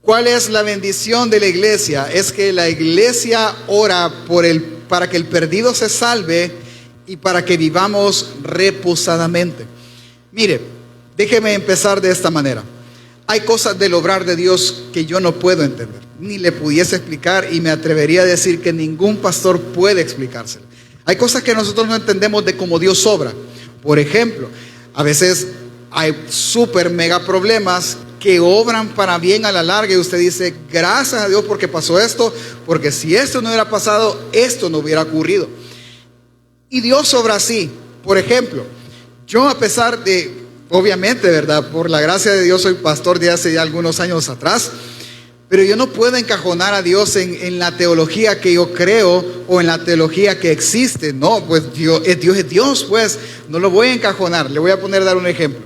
¿Cuál es la bendición de la iglesia? Es que la iglesia ora para que el perdido se salve y para que vivamos reposadamente. Mire, déjeme empezar de esta manera. Hay cosas del obrar de Dios que yo no puedo entender, ni le pudiese explicar, y me atrevería a decir que ningún pastor puede explicárselo. Hay cosas que nosotros no entendemos de cómo Dios obra. Por ejemplo, a veces hay súper mega problemas que obran para bien a la larga y usted dice, gracias a Dios porque pasó esto, porque si esto no hubiera pasado, esto no hubiera ocurrido. Y Dios obra así. Por ejemplo, yo, a pesar de, obviamente, ¿verdad?, por la gracia de Dios soy pastor de hace ya algunos años atrás, pero yo no puedo encajonar a Dios en la teología que yo creo o en la teología que existe. No, pues Dios es Dios, pues no lo voy a encajonar. Le voy a dar un ejemplo.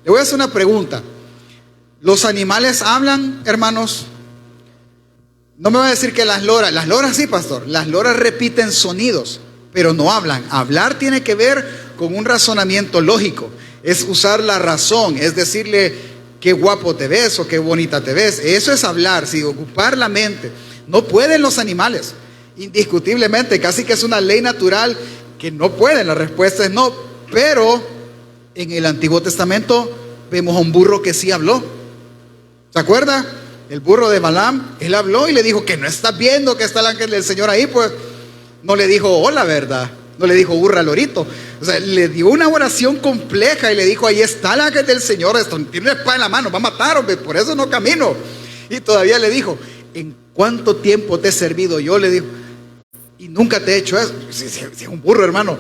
Le voy a hacer una pregunta. ¿Los animales hablan, hermanos? No me va a decir que las loras sí, pastor. Las loras repiten sonidos, pero no hablan. Hablar tiene que ver con un razonamiento lógico. Es usar la razón, es decirle qué guapo te ves o qué bonita te ves. Eso es hablar, sí, ocupar la mente. No pueden los animales, indiscutiblemente, casi que es una ley natural que no pueden. La respuesta es no, pero en el Antiguo Testamento vemos a un burro que sí habló. ¿Se acuerda? El burro de Balaam, él habló y le dijo que no estás viendo que está el ángel del Señor ahí, pues no le dijo hola, ¿verdad? No le dijo burra lorito. O sea, le dio una oración compleja y le dijo, ahí está el ángel del Señor, esto tiene una espada en la mano, va a matar, hombre, por eso no camino. Y todavía le dijo, ¿en cuánto tiempo te he servido yo? Le dijo, y nunca te he hecho eso. Si es un burro, hermano,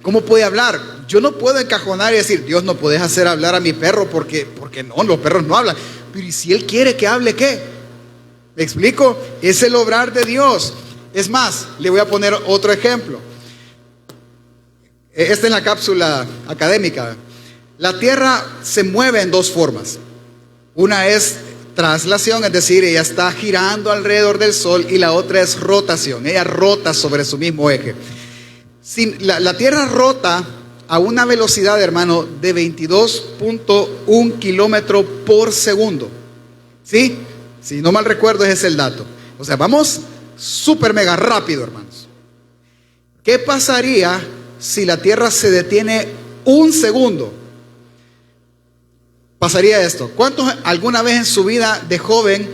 ¿cómo puede hablar? Yo no puedo encajonar y decir, Dios, no puedes hacer hablar a mi perro porque no, los perros no hablan. Pero ¿y si él quiere que hable qué? ¿Me explico? Es el obrar de Dios. Es más, le voy a poner otro ejemplo. Esta es la cápsula académica. La Tierra se mueve en dos formas. Una es traslación, es decir, ella está girando alrededor del Sol, y la otra es rotación. Ella rota sobre su mismo eje. La Tierra rota a una velocidad, hermano, de 22.1 kilómetros por segundo. ¿Sí? Si no mal recuerdo, ese es el dato. O sea, vamos súper mega rápido, hermanos. ¿Qué pasaría si la Tierra se detiene un segundo? Pasaría esto. ¿Cuántos alguna vez en su vida de joven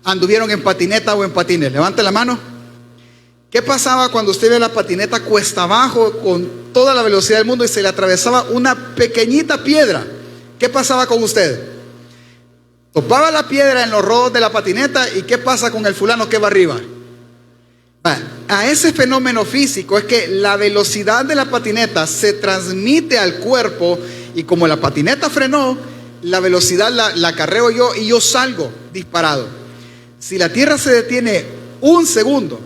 anduvieron en patineta o en patines? Levante la mano. ¿Qué pasaba cuando usted ve la patineta cuesta abajo con toda la velocidad del mundo y se le atravesaba una pequeñita piedra? ¿Qué pasaba con usted? Topaba la piedra en los rodos de la patineta, y ¿qué pasa con el fulano que va arriba? A ese fenómeno físico es que la velocidad de la patineta se transmite al cuerpo, y como la patineta frenó, la velocidad la acarreo yo y yo salgo disparado. Si la Tierra se detiene un segundo,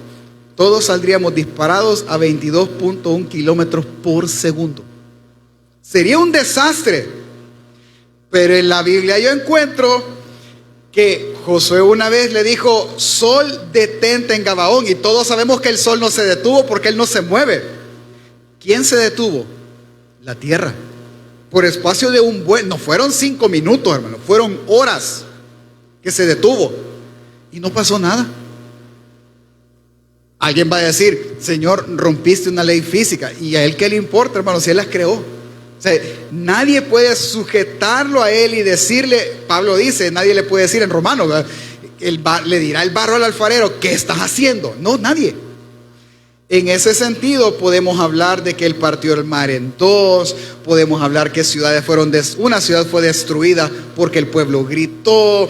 todos saldríamos disparados a 22.1 kilómetros por segundo. Sería un desastre. Pero en la Biblia yo encuentro que Josué una vez le dijo, sol, detente en Gabaón. Y todos sabemos que el sol no se detuvo porque él no se mueve. ¿Quién se detuvo? La tierra. Por espacio de no fueron 5 minutos, hermano, fueron horas que se detuvo. Y no pasó nada. Alguien va a decir, Señor, rompiste una ley física. ¿Y a él qué le importa, hermano, si él las creó? O sea, nadie puede sujetarlo a él y decirle, Pablo dice, nadie le puede decir en Romanos, le dirá el barro al alfarero, ¿qué estás haciendo? No, nadie. En ese sentido podemos hablar de que él partió el mar en dos, podemos hablar que una ciudad fue destruida porque el pueblo gritó,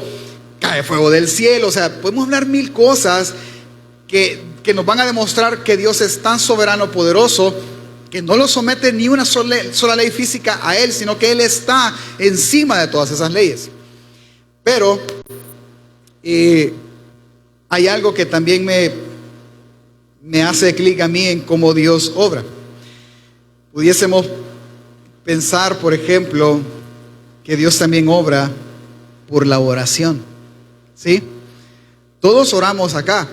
cae fuego del cielo. O sea, podemos hablar mil cosas que nos van a demostrar que Dios es tan soberano, poderoso, que no lo somete ni una sola ley física a él, sino que él está encima de todas esas leyes. Pero hay algo que también me hace clic a mí en cómo Dios obra. Pudiésemos pensar, por ejemplo, que Dios también obra por la oración. ¿Sí? Todos oramos acá.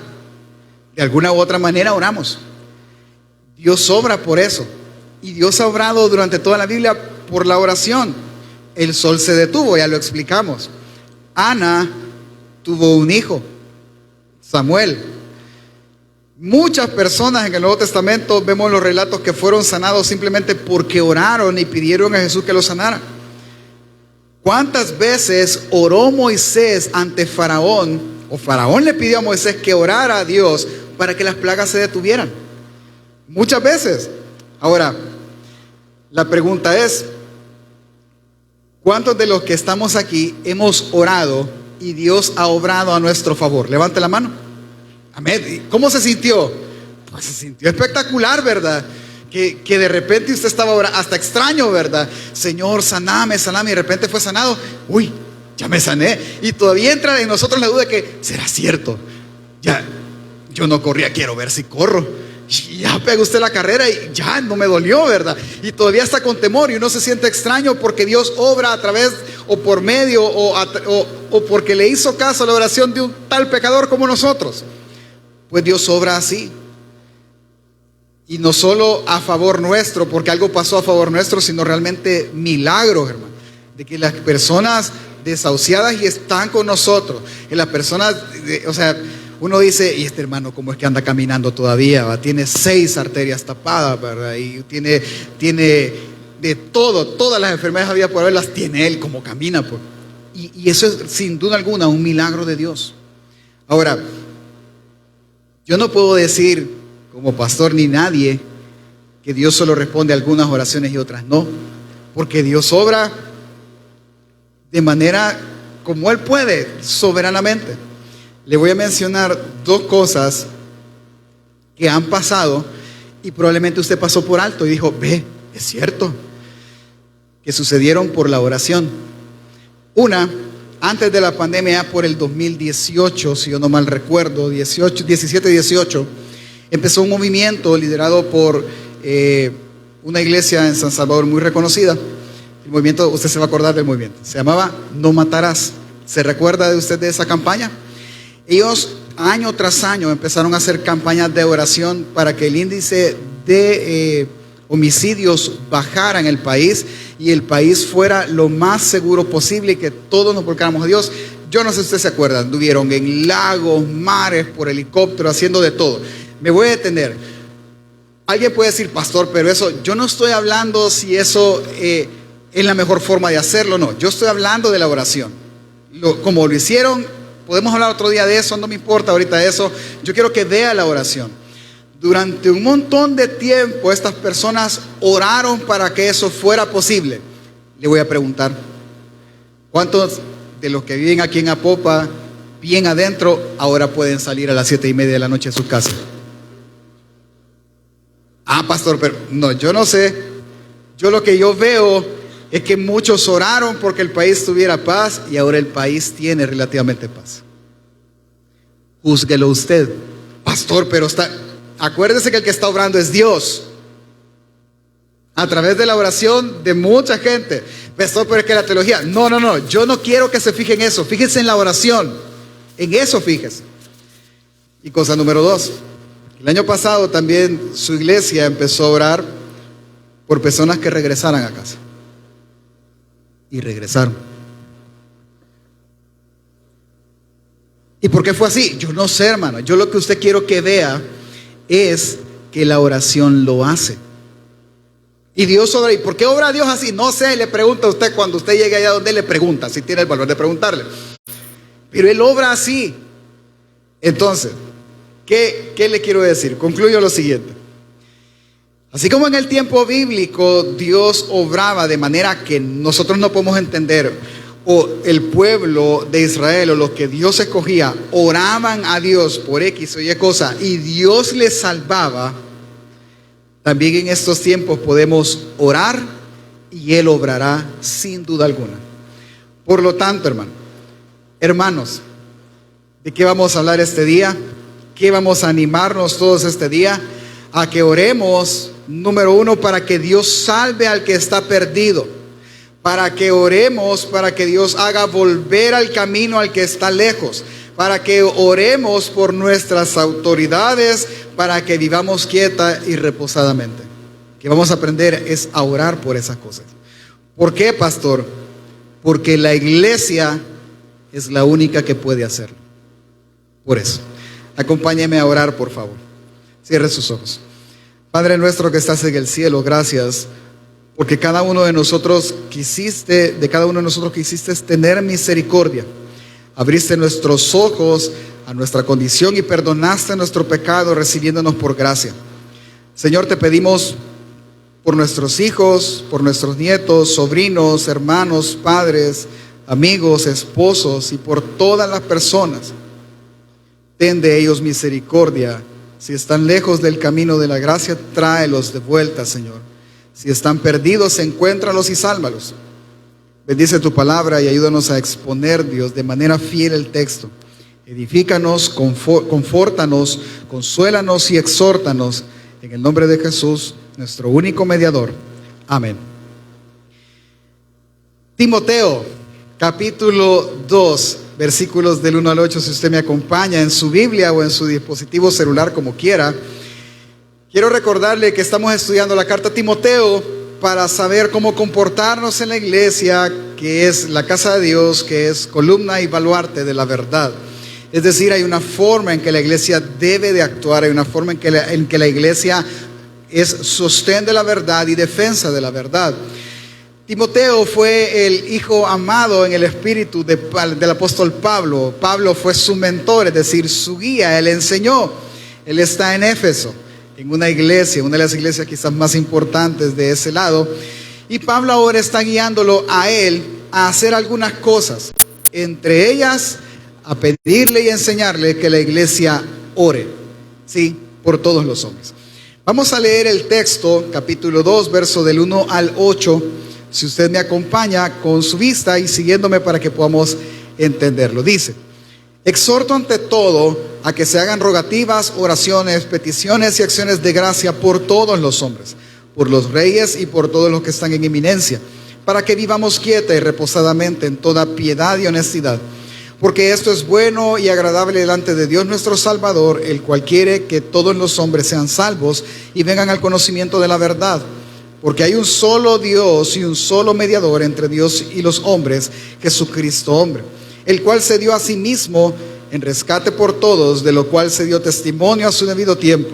De alguna u otra manera oramos. Dios obra por eso. Y Dios ha obrado durante toda la Biblia por la oración. El sol se detuvo, ya lo explicamos. Ana tuvo un hijo, Samuel. Muchas personas en el Nuevo Testamento vemos los relatos que fueron sanados simplemente porque oraron y pidieron a Jesús que los sanara. ¿Cuántas veces oró Moisés ante Faraón, o Faraón le pidió a Moisés que orara a Dios para que las plagas se detuvieran? Muchas veces. Ahora, la pregunta es, ¿cuántos de los que estamos aquí hemos orado y Dios ha obrado a nuestro favor? Levante la mano. Amén. ¿Cómo se sintió? Pues se sintió espectacular, ¿verdad? Que de repente usted estaba orando, hasta extraño, ¿verdad? Señor, saname, saname, y de repente fue sanado. Uy, ya me sané. Y todavía entra en nosotros la duda de que, ¿será cierto? Ya, yo no corría, quiero ver si corro. Y ya pega usted la carrera y ya no me dolió, ¿verdad? Y todavía está con temor y uno se siente extraño porque Dios obra a través o por medio o porque le hizo caso a la oración de un tal pecador como nosotros. Pues Dios obra así. Y no solo a favor nuestro, porque algo pasó a favor nuestro, sino realmente milagros, hermano. De que las personas desahuciadas y están con nosotros. Y las personas, o sea, uno dice, y este hermano, ¿cómo es que anda caminando todavía? ¿Va? Tiene 6 arterias tapadas, ¿verdad? Y tiene de todo, todas las enfermedades había por haber, las tiene él, como camina. Pues. Y eso es sin duda alguna un milagro de Dios. Ahora, yo no puedo decir como pastor ni nadie que Dios solo responde a algunas oraciones y otras no, porque Dios obra de manera como Él puede, soberanamente. Le voy a mencionar 2 cosas que han pasado y probablemente usted pasó por alto y dijo, ve, es cierto, que sucedieron por la oración. Una, antes de la pandemia, por el 2018, si yo no mal recuerdo, 17-18, empezó un movimiento liderado por una iglesia en San Salvador muy reconocida. El movimiento, usted se va a acordar del movimiento, se llamaba No Matarás. ¿Se recuerda de usted de esa campaña? Ellos año tras año empezaron a hacer campañas de oración para que el índice de homicidios bajara en el país y el país fuera lo más seguro posible y que todos nos volcáramos a Dios. Yo no sé si ustedes se acuerdan, estuvieron en lagos, mares, por helicóptero, haciendo de todo. Me voy a detener. Alguien puede decir, pastor, pero eso, yo no estoy hablando si eso es la mejor forma de hacerlo, no. Yo estoy hablando de la oración. Como lo hicieron, podemos hablar otro día de eso, no me importa ahorita eso. Yo quiero que vea la oración. Durante un montón de tiempo estas personas oraron para que eso fuera posible. Le voy a preguntar, ¿cuántos de los que viven aquí en Apopa, bien adentro, ahora pueden salir a las 7:30 de la noche de sus casas? Ah, pastor, pero no, yo no sé. Yo lo que yo veo es que muchos oraron porque el país tuviera paz y ahora el país tiene relativamente paz. Júzguelo usted. Pastor, pero acuérdese que el que está obrando es Dios. A través de la oración de mucha gente. Pastor, pero es que la teología. No, yo no quiero que se fije en eso. Fíjense en la oración. En eso fíjese. Y cosa número 2. El año pasado también su iglesia empezó a orar por personas que regresaran a casa. Y regresaron. ¿Y por qué fue así? Yo no sé, hermano. Yo lo que usted quiero que vea es que la oración lo hace. Y Dios obra. ¿Y por qué obra Dios así? No sé, le pregunta a usted cuando usted llegue allá donde le pregunta, si tiene el valor de preguntarle. Pero Él obra así. Entonces, ¿qué le quiero decir? Concluyo lo siguiente. Así como en el tiempo bíblico Dios obraba de manera que nosotros no podemos entender, o el pueblo de Israel o los que Dios escogía oraban a Dios por X o Y cosa y Dios les salvaba, también en estos tiempos podemos orar y Él obrará sin duda alguna. Por lo tanto, hermanos, ¿de qué vamos a hablar este día? ¿Qué vamos a animarnos todos este día? A que oremos, número 1, para que Dios salve al que está perdido. Para que oremos, para que Dios haga volver al camino al que está lejos. Para que oremos por nuestras autoridades, para que vivamos quieta y reposadamente. Que vamos a aprender es a orar por esas cosas. ¿Por qué, pastor? Porque la iglesia es la única que puede hacerlo. Por eso, acompáñeme a orar, por favor. Cierre sus ojos. Padre nuestro que estás en el cielo, gracias porque de cada uno de nosotros quisiste tener misericordia. Abriste nuestros ojos a nuestra condición y perdonaste nuestro pecado, recibiéndonos por gracia. Señor, te pedimos por nuestros hijos, por nuestros nietos, sobrinos, hermanos, padres, amigos, esposos y por todas las personas. Ten de ellos misericordia. Si están lejos del camino de la gracia, tráelos de vuelta, Señor. Si están perdidos, encuéntralos y sálvalos. Bendice tu palabra y ayúdanos a exponer, Dios, de manera fiel el texto. Edifícanos, confórtanos, consuélanos y exhórtanos. En el nombre de Jesús, nuestro único mediador. Amén. Timoteo, capítulo 2, versículos del 1 al 8, si usted me acompaña en su Biblia o en su dispositivo celular, como quiera. Quiero recordarle que estamos estudiando la carta a Timoteo para saber cómo comportarnos en la iglesia, que es la casa de Dios, que es columna y baluarte de la verdad. Es decir, hay una forma en que la iglesia debe de actuar, hay una forma en que la iglesia es sostén de la verdad y defensa de la verdad. Timoteo fue el hijo amado en el espíritu del apóstol Pablo. Pablo fue su mentor, es decir, su guía. Él enseñó. Él está en Éfeso, en una iglesia, una de las iglesias quizás más importantes de ese lado. Y Pablo ahora está guiándolo a él a hacer algunas cosas. Entre ellas, a pedirle y enseñarle que la iglesia ore, ¿sí? Por todos los hombres. Vamos a leer el texto, capítulo 2, verso del 1 al 8. Si usted me acompaña con su vista y siguiéndome para que podamos entenderlo. Dice: exhorto ante todo a que se hagan rogativas, oraciones, peticiones y acciones de gracia por todos los hombres, por los reyes y por todos los que están en eminencia, para que vivamos quieta y reposadamente en toda piedad y honestidad. Porque esto es bueno y agradable delante de Dios nuestro Salvador, el cual quiere que todos los hombres sean salvos y vengan al conocimiento de la verdad. Porque hay un solo Dios y un solo mediador entre Dios y los hombres, Jesucristo hombre, el cual se dio a sí mismo en rescate por todos, de lo cual se dio testimonio a su debido tiempo.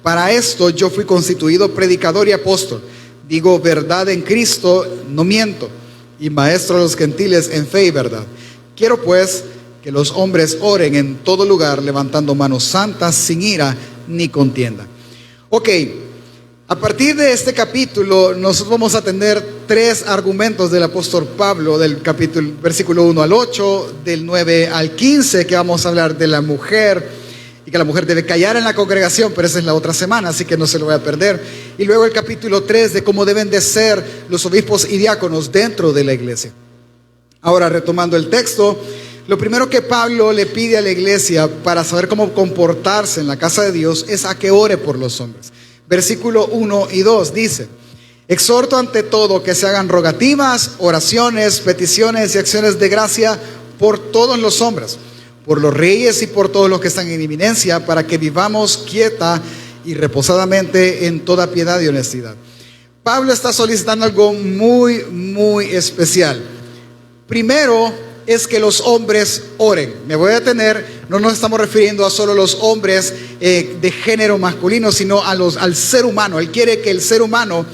Para esto yo fui constituido predicador y apóstol. Digo verdad en Cristo, no miento, y maestro de los gentiles en fe y verdad. Quiero pues que los hombres oren en todo lugar, levantando manos santas, sin ira ni contienda. Ok. A partir de este capítulo, nosotros vamos a tener tres argumentos del apóstol Pablo, del capítulo, versículo 1 al 8, del 9 al 15, que vamos a hablar de la mujer, y que la mujer debe callar en la congregación, pero esa es la otra semana, así que no se lo voy a perder. Y luego el capítulo 3, de cómo deben de ser los obispos y diáconos dentro de la iglesia. Ahora, retomando el texto, lo primero que Pablo le pide a la iglesia para saber cómo comportarse en la casa de Dios es a que ore por los hombres. Versículo 1 y 2 dice: exhorto ante todo que se hagan rogativas, oraciones, peticiones y acciones de gracia por todos los hombres, por los reyes y por todos los que están en eminencia, para que vivamos quieta y reposadamente en toda piedad y honestidad. Pablo está solicitando algo muy, muy especial. Primero es que los hombres oren. Me voy a detener, no nos estamos refiriendo a solo los hombres de género masculino, sino al ser humano. Él quiere que el ser humano,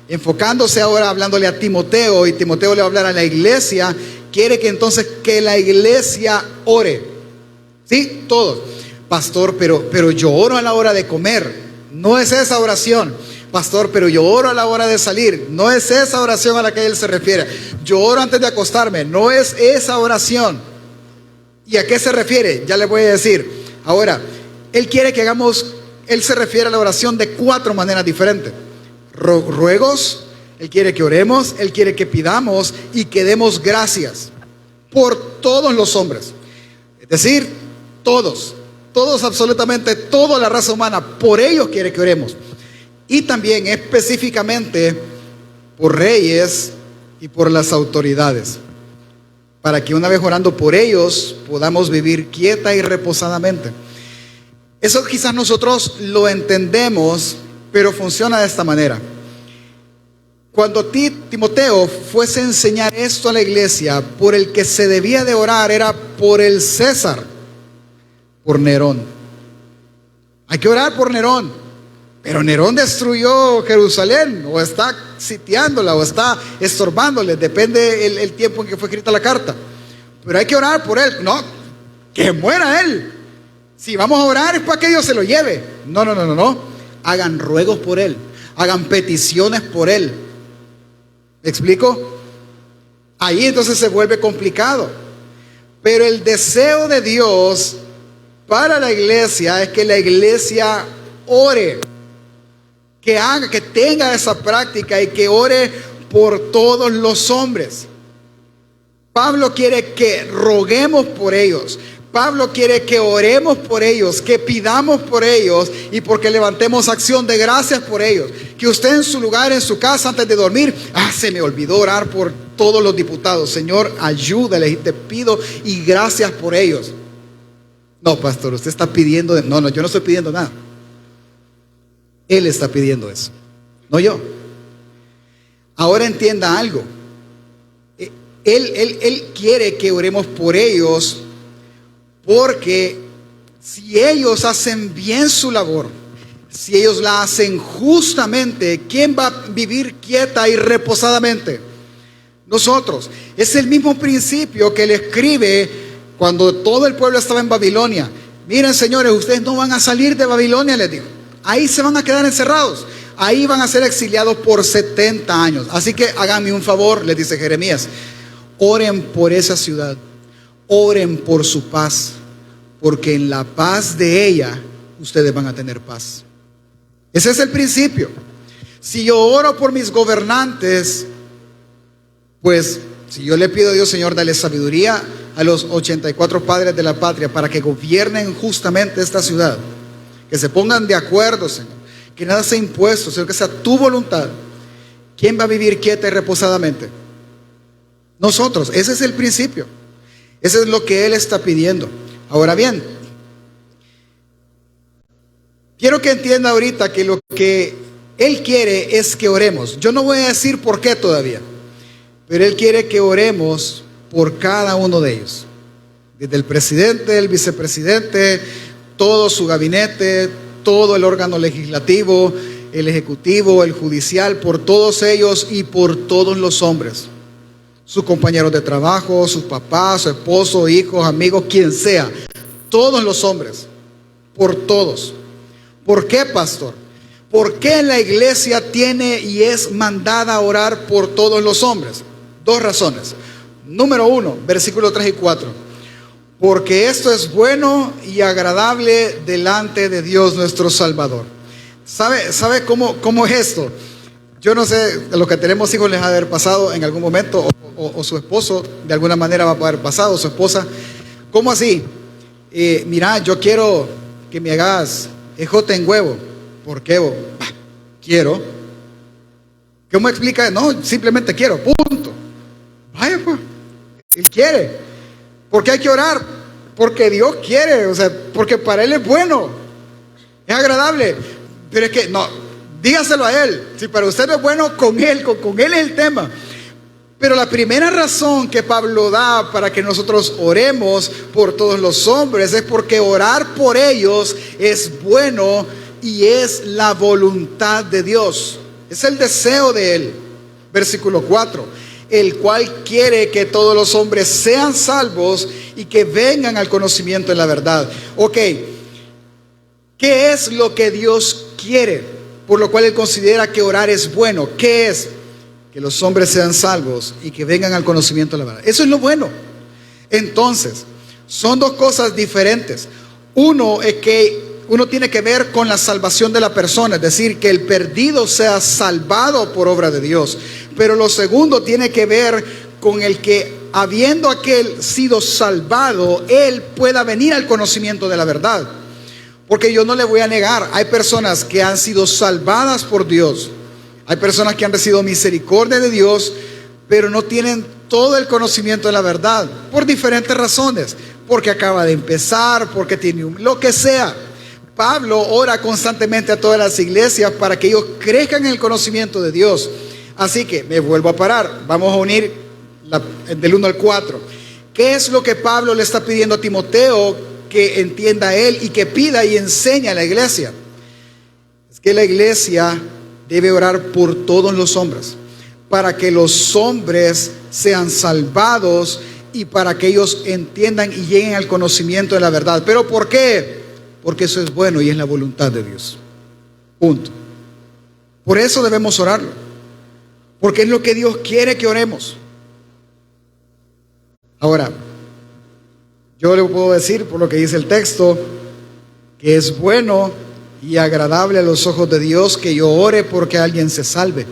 enfocándose ahora, hablándole a Timoteo, y Timoteo le va a hablar a la iglesia, quiere que entonces que la iglesia ore. ¿Sí? Todos. Pastor, pero yo oro a la hora de comer. No es esa oración. Pastor, pero yo oro a la hora de salir. No es esa oración a la que él se refiere. Yo oro antes de acostarme. No es esa oración. ¿Y a qué se refiere? Ya le voy a decir. Ahora, él quiere que hagamos, él se refiere a la oración de 4 maneras diferentes. Ruegos, él quiere que oremos, él quiere que pidamos y que demos gracias por todos los hombres. Es decir, todos, absolutamente toda la raza humana, por ellos quiere que oremos. Y también específicamente por reyes y por las autoridades, para que una vez orando por ellos podamos vivir quieta y reposadamente. Eso quizás nosotros lo entendemos, pero funciona de esta manera. cuando Timoteo fuese a enseñar esto a la iglesia, por el que se debía de orar era por el César, por Nerón. Hay que orar por Nerón. Pero Nerón destruyó Jerusalén, o está sitiándola, o está estorbándole, depende el tiempo en que fue escrita la carta. Pero hay que orar por él. No, que muera él. Si vamos a orar es para que Dios se lo lleve. No. Hagan ruegos por él, hagan peticiones por él. ¿Me explico? Ahí entonces se vuelve complicado. Pero el deseo de Dios para la iglesia es que la iglesia ore, que haga, que tenga esa práctica y que ore por todos los hombres. Pablo quiere que roguemos por ellos. Pablo quiere que oremos por ellos, que pidamos por ellos y porque levantemos acción de gracias por ellos. Que usted en su lugar, en su casa, antes de dormir, se me olvidó orar por todos los diputados. Señor, ayúdales y te pido y gracias por ellos. No, pastor, usted está pidiendo. No, yo no estoy pidiendo nada. Él está pidiendo eso, no yo. Ahora entienda algo. Él quiere que oremos por ellos, porque si ellos hacen bien su labor, si ellos la hacen justamente, ¿quién va a vivir quieta y reposadamente? Nosotros. Es el mismo principio que él escribe cuando todo el pueblo estaba en Babilonia. Miren, señores, ustedes no van a salir de Babilonia, les dijo. Ahí se van a quedar encerrados. Ahí van a ser exiliados por 70 años. Así que háganme un favor, les dice Jeremías. Oren por esa ciudad. Oren por su paz. Porque en la paz de ella, ustedes van a tener paz. Ese es el principio. Si yo oro por mis gobernantes, pues si yo le pido a Dios, Señor, dale sabiduría a los 84 padres de la patria para que gobiernen justamente esta ciudad. Que se pongan de acuerdo, Señor. Que nada sea impuesto, Señor, que sea tu voluntad. ¿Quién va a vivir quieta y reposadamente? Nosotros. Ese es el principio. Ese es lo que Él está pidiendo. Ahora bien, quiero que entienda ahorita que lo que Él quiere es que oremos. Yo no voy a decir por qué todavía, pero Él quiere que oremos por cada uno de ellos. Desde el presidente, el vicepresidente, todo su gabinete, todo el órgano legislativo, el ejecutivo, el judicial, por todos ellos y por todos los hombres. Sus compañeros de trabajo, sus papás, su esposo, hijos, amigos, quien sea. Todos los hombres. Por todos. ¿Por qué, pastor? ¿Por qué la iglesia tiene y es mandada a orar por todos los hombres? Dos razones. Número 1, versículos 3 y 4. Porque esto es bueno y agradable delante de Dios nuestro Salvador. ¿Sabe cómo es esto? Yo no sé, a los que tenemos hijos les ha de haber pasado en algún momento, o su esposo de alguna manera va a haber pasado, su esposa. ¿Cómo así? Mira, yo quiero que me hagas ejote en huevo. ¿Por qué? Quiero. ¿Cómo explica? No, simplemente quiero, punto. Vaya pues, Él quiere. ¿Por qué hay que orar? Porque Dios quiere, o sea, porque para Él es bueno, es agradable. Pero es que, no, dígaselo a Él. Si para usted no es bueno, con Él es el tema. Pero la primera razón que Pablo da para que nosotros oremos por todos los hombres es porque orar por ellos es bueno y es la voluntad de Dios. Es el deseo de Él. Versículo 4. El cual quiere que todos los hombres sean salvos y que vengan al conocimiento de la verdad. Ok, ¿qué es lo que Dios quiere? Por lo cual Él considera que orar es bueno. ¿Qué es? Que los hombres sean salvos y que vengan al conocimiento de la verdad. Eso es lo bueno. Entonces, son dos cosas diferentes. Uno es que uno tiene que ver con la salvación de la persona, es decir, que el perdido sea salvado por obra de Dios. Pero lo segundo tiene que ver con el que, habiendo aquel sido salvado, él pueda venir al conocimiento de la verdad. Porque yo no le voy a negar, hay personas que han sido salvadas por Dios, hay personas que han recibido misericordia de Dios, pero no tienen todo el conocimiento de la verdad, por diferentes razones, porque acaba de empezar, porque tiene lo que sea. Pablo ora constantemente a todas las iglesias para que ellos crezcan en el conocimiento de Dios. Así que me vuelvo a parar. Vamos a unir del 1 al 4. ¿Qué es lo que Pablo le está pidiendo a Timoteo que entienda él y que pida y enseñe a la iglesia? Es que la iglesia debe orar por todos los hombres, para que los hombres sean salvados y para que ellos entiendan y lleguen al conocimiento de la verdad. ¿Pero por qué? Porque eso es bueno y es la voluntad de Dios. Punto. Por eso debemos orarlo, porque es lo que Dios quiere que oremos. Ahora, yo le puedo decir, por lo que dice el texto, que es bueno y agradable a los ojos de Dios que yo ore porque alguien se salve.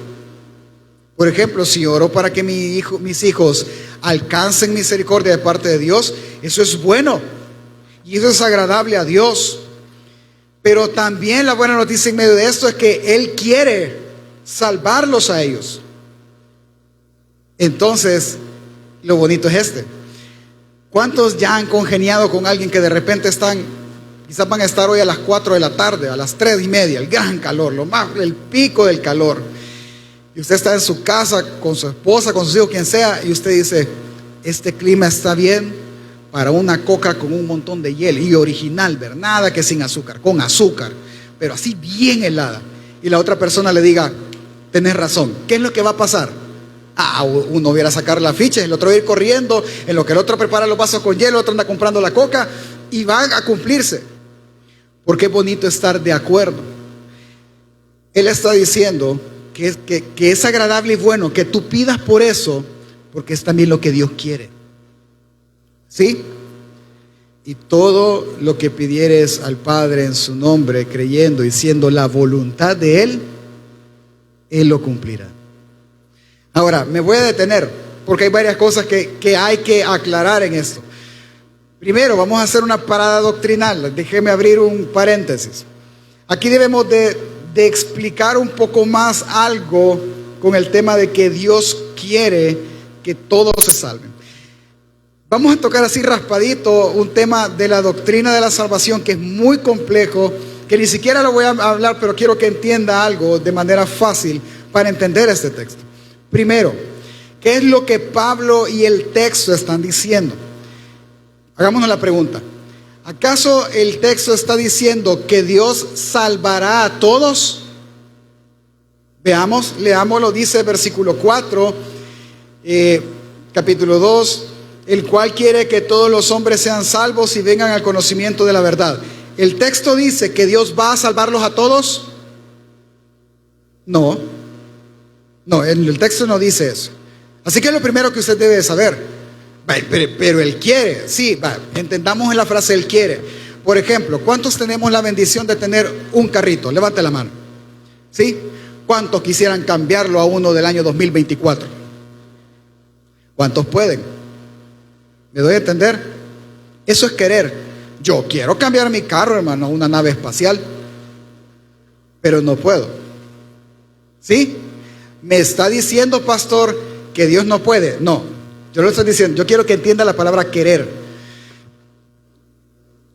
Por ejemplo, si oro para que mis hijos alcancen misericordia de parte de Dios, eso es bueno y eso es agradable a Dios. Pero también la buena noticia en medio de esto es que Él quiere salvarlos a ellos. Entonces, lo bonito es ¿cuántos ya han congeniado con alguien que de repente quizás van a estar hoy a las 4 de la tarde, a las 3:30, el gran calor, el pico del calor? Y usted está en su casa con su esposa, con sus hijos, quien sea, y usted dice, este clima está bien para una coca con un montón de hielo, y original, ¿verdad? Nada que sin azúcar, con azúcar, pero así bien helada. Y la otra persona le diga, tenés razón, ¿qué es lo que va a pasar? Uno viera a sacar la ficha, el otro va a ir corriendo, en lo que el otro prepara los vasos con hielo, el otro anda comprando la coca, y van a cumplirse. Porque es bonito estar de acuerdo. Él está diciendo que es agradable y bueno que tú pidas por eso, porque es también lo que Dios quiere. ¿Sí? Y todo lo que pidieres al Padre en su nombre, creyendo y siendo la voluntad de Él, Él lo cumplirá. Ahora, me voy a detener, porque hay varias cosas que hay que aclarar en esto. Primero, vamos a hacer una parada doctrinal. Déjeme abrir un paréntesis. Aquí debemos de explicar un poco más algo con el tema de que Dios quiere que todos se salven. Vamos a tocar así raspadito un tema de la doctrina de la salvación que es muy complejo, que ni siquiera lo voy a hablar, pero quiero que entienda algo de manera fácil para entender este texto. Primero, ¿qué es lo que Pablo y el texto están diciendo? Hagámonos la pregunta. ¿Acaso el texto está diciendo que Dios salvará a todos? Veamos, leámoslo, dice versículo 4, capítulo 2, el cual quiere que todos los hombres sean salvos y vengan al conocimiento de la verdad. ¿El texto dice que Dios va a salvarlos a todos? No, el texto no dice eso. Así que es lo primero que usted debe saber. Pero Él quiere, sí, entendamos en la frase Él quiere. Por ejemplo, ¿cuántos tenemos la bendición de tener un carrito? Levante la mano. ¿Sí? ¿Cuántos quisieran cambiarlo a uno del año 2024? ¿Cuántos pueden? ¿Me doy a entender? Eso es querer. Yo quiero cambiar mi carro, hermano, a una nave espacial, pero no puedo. ¿Sí? ¿Me está diciendo, pastor, que Dios no puede? No. Yo lo estoy diciendo, yo quiero que entienda la palabra querer.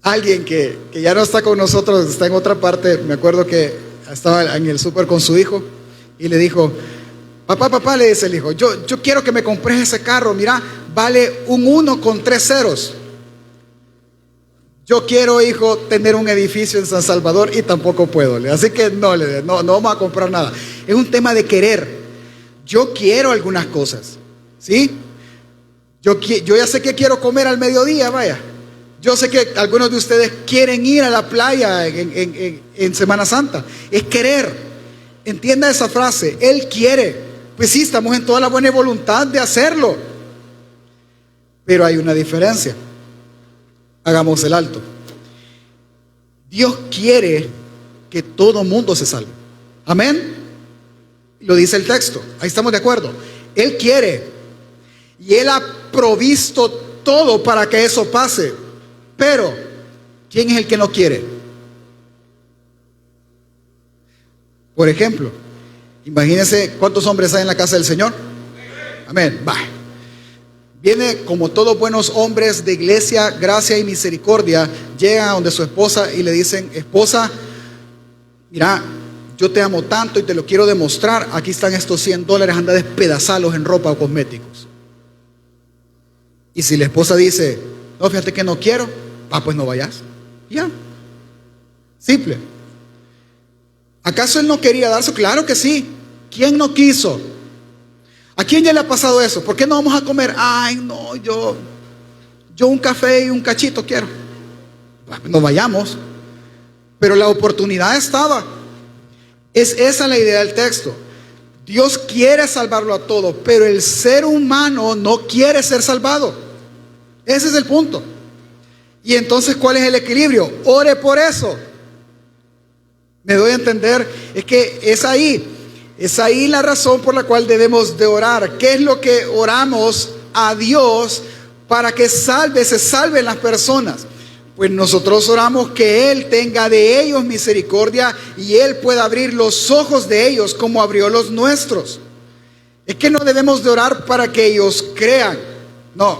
Alguien que ya no está con nosotros, está en otra parte. Me acuerdo que estaba en el súper con su hijo y le dijo, papá, le dice el hijo, yo quiero que me compres ese carro, mira, vale un 1 con 3 ceros. Yo quiero, hijo, tener un edificio en San Salvador y tampoco puedo. Así que no vamos a comprar nada. Es un tema de querer. Yo quiero algunas cosas, ¿sí? Yo ya sé que quiero comer al mediodía, vaya. Yo sé que algunos de ustedes quieren ir a la playa en Semana Santa. Es querer. Entienda esa frase. Él quiere. Pues sí, estamos en toda la buena voluntad de hacerlo. Pero hay una diferencia. Hagamos el alto. Dios quiere que todo mundo se salve. Amén. Lo dice el texto. Ahí estamos de acuerdo. Él quiere. Y Él ha provisto todo para que eso pase. Pero, ¿quién es el que no quiere? Por ejemplo, imagínense cuántos hombres hay en la casa del Señor. Amén. Viene como todos buenos hombres de iglesia, gracia y misericordia, llegan a donde su esposa y le dicen, esposa, mira, yo te amo tanto y te lo quiero demostrar, aquí están estos $100, anda a despedazarlos en ropa o cosméticos. Y si la esposa dice, no, fíjate que no quiero, pues no vayas. Ya. Simple. ¿Acaso él no quería darse? Claro que sí. ¿Quién no quiso? ¿A quién ya le ha pasado eso? ¿Por qué no vamos a comer? Ay, no, yo un café y un cachito quiero. No vayamos. Pero la oportunidad estaba. Es esa la idea del texto. Dios quiere salvarlo a todo, pero el ser humano no quiere ser salvado. Ese es el punto. Y entonces, ¿cuál es el equilibrio? Ore por eso. Me doy a entender. Es que es ahí la razón por la cual debemos de orar. ¿Qué es lo que oramos a Dios para que se salven las personas? Pues nosotros oramos que Él tenga de ellos misericordia y Él pueda abrir los ojos de ellos como abrió los nuestros. Es que no debemos de orar para que ellos crean. No.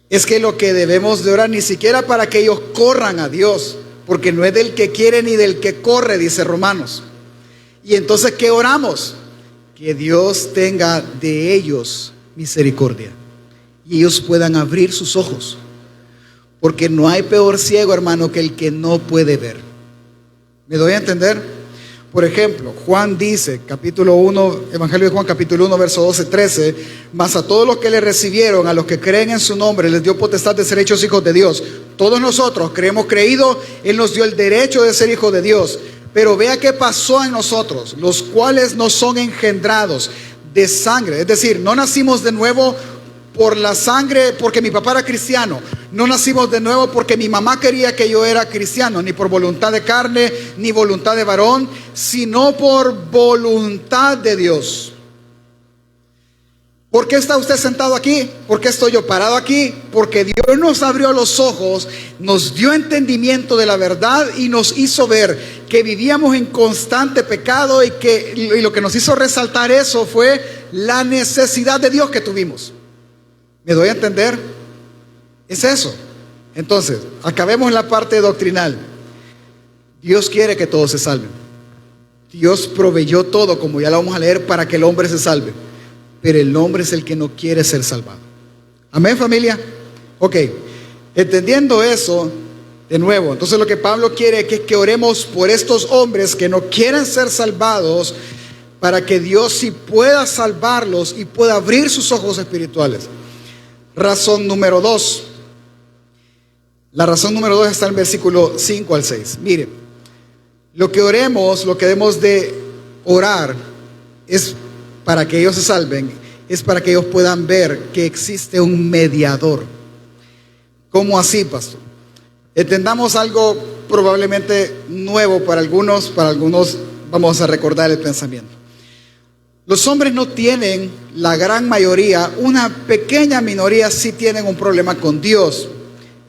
Es que lo que debemos de orar ni siquiera para que ellos corran a Dios, porque no es del que quiere ni del que corre, dice Romanos. Y entonces, ¿qué oramos? Que Dios tenga de ellos misericordia y ellos puedan abrir sus ojos. Porque no hay peor ciego, hermano, que el que no puede ver. ¿Me doy a entender? Por ejemplo, Juan dice, capítulo 1, Evangelio de Juan, capítulo 1, verso 12-13, mas a todos los que le recibieron, a los que creen en su nombre, les dio potestad de ser hechos hijos de Dios. Todos nosotros que hemos creído, Él nos dio el derecho de ser hijos de Dios. Pero vea qué pasó en nosotros, los cuales no son engendrados de sangre. Es decir, no nacimos de nuevo por la sangre, porque mi papá era cristiano. No nacimos de nuevo porque mi mamá quería que yo era cristiano, ni por voluntad de carne, ni voluntad de varón, sino por voluntad de Dios. ¿Por qué está usted sentado aquí? ¿Por qué estoy yo parado aquí? Porque Dios nos abrió los ojos, nos dio entendimiento de la verdad y nos hizo ver que vivíamos en constante pecado y lo que nos hizo resaltar eso fue la necesidad de Dios que tuvimos. ¿Me doy a entender? Es eso. Entonces, acabemos la parte doctrinal. Dios quiere que todos se salven. Dios proveyó todo, como ya lo vamos a leer, para que el hombre se salve. Pero el hombre es el que no quiere ser salvado. Amén, familia. Ok, entendiendo eso, de nuevo, entonces lo que Pablo quiere es que oremos por estos hombres que no quieren ser salvados, para que Dios sí pueda salvarlos y pueda abrir sus ojos espirituales. Razón número 2. La razón número 2 está en el versículo 5 al 6. Mire, lo que oremos, lo que debemos de orar es para que ellos se salven, es para que ellos puedan ver que existe un mediador. ¿Cómo así, pastor? Entendamos algo probablemente nuevo para algunos vamos a recordar el pensamiento. Los hombres no tienen, la gran mayoría, una pequeña minoría sí tienen un problema con Dios.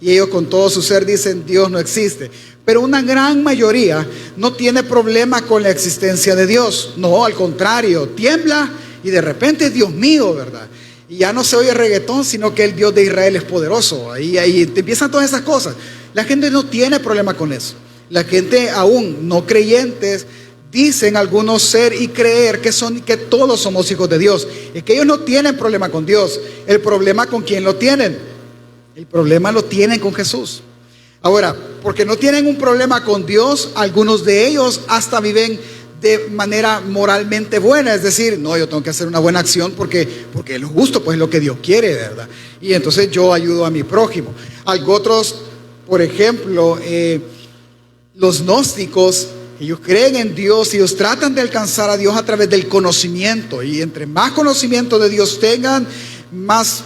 Y ellos con todo su ser dicen, Dios no existe. Pero una gran mayoría no tiene problema con la existencia de Dios. No, al contrario, tiembla y de repente, Dios mío, ¿verdad? Y ya no se oye reggaetón, sino que el Dios de Israel es poderoso. Ahí te empiezan todas esas cosas. La gente no tiene problema con eso. La gente aún no creyentes dicen algunos ser y creer que todos somos hijos de Dios. Es que ellos no tienen problema con Dios. El problema con quién lo tienen. El problema lo tienen con Jesús. Ahora, porque no tienen un problema con Dios, algunos de ellos hasta viven de manera moralmente buena. Es decir, no, yo tengo que hacer una buena acción porque es lo justo, pues es lo que Dios quiere, ¿verdad? Y entonces yo ayudo a mi prójimo. Otros, por ejemplo, los gnósticos, ellos creen en Dios y ellos tratan de alcanzar a Dios a través del conocimiento. Y entre más conocimiento de Dios tengan, más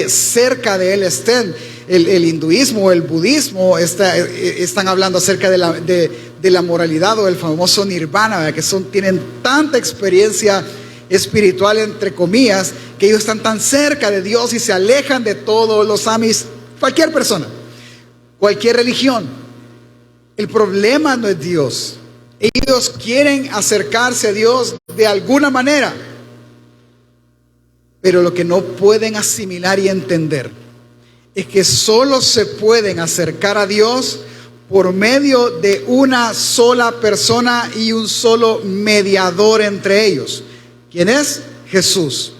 cerca de Él estén. El hinduismo, el budismo están hablando acerca de la moralidad o del famoso nirvana, ¿verdad? Que tienen tanta experiencia espiritual, entre comillas, que ellos están tan cerca de Dios y se alejan de todos los amis, cualquier persona, cualquier religión. El problema no es Dios. Ellos quieren acercarse a Dios de alguna manera, pero lo que no pueden asimilar y entender es que solo se pueden acercar a Dios por medio de una sola persona y un solo mediador entre ellos. ¿Quién es? Jesús.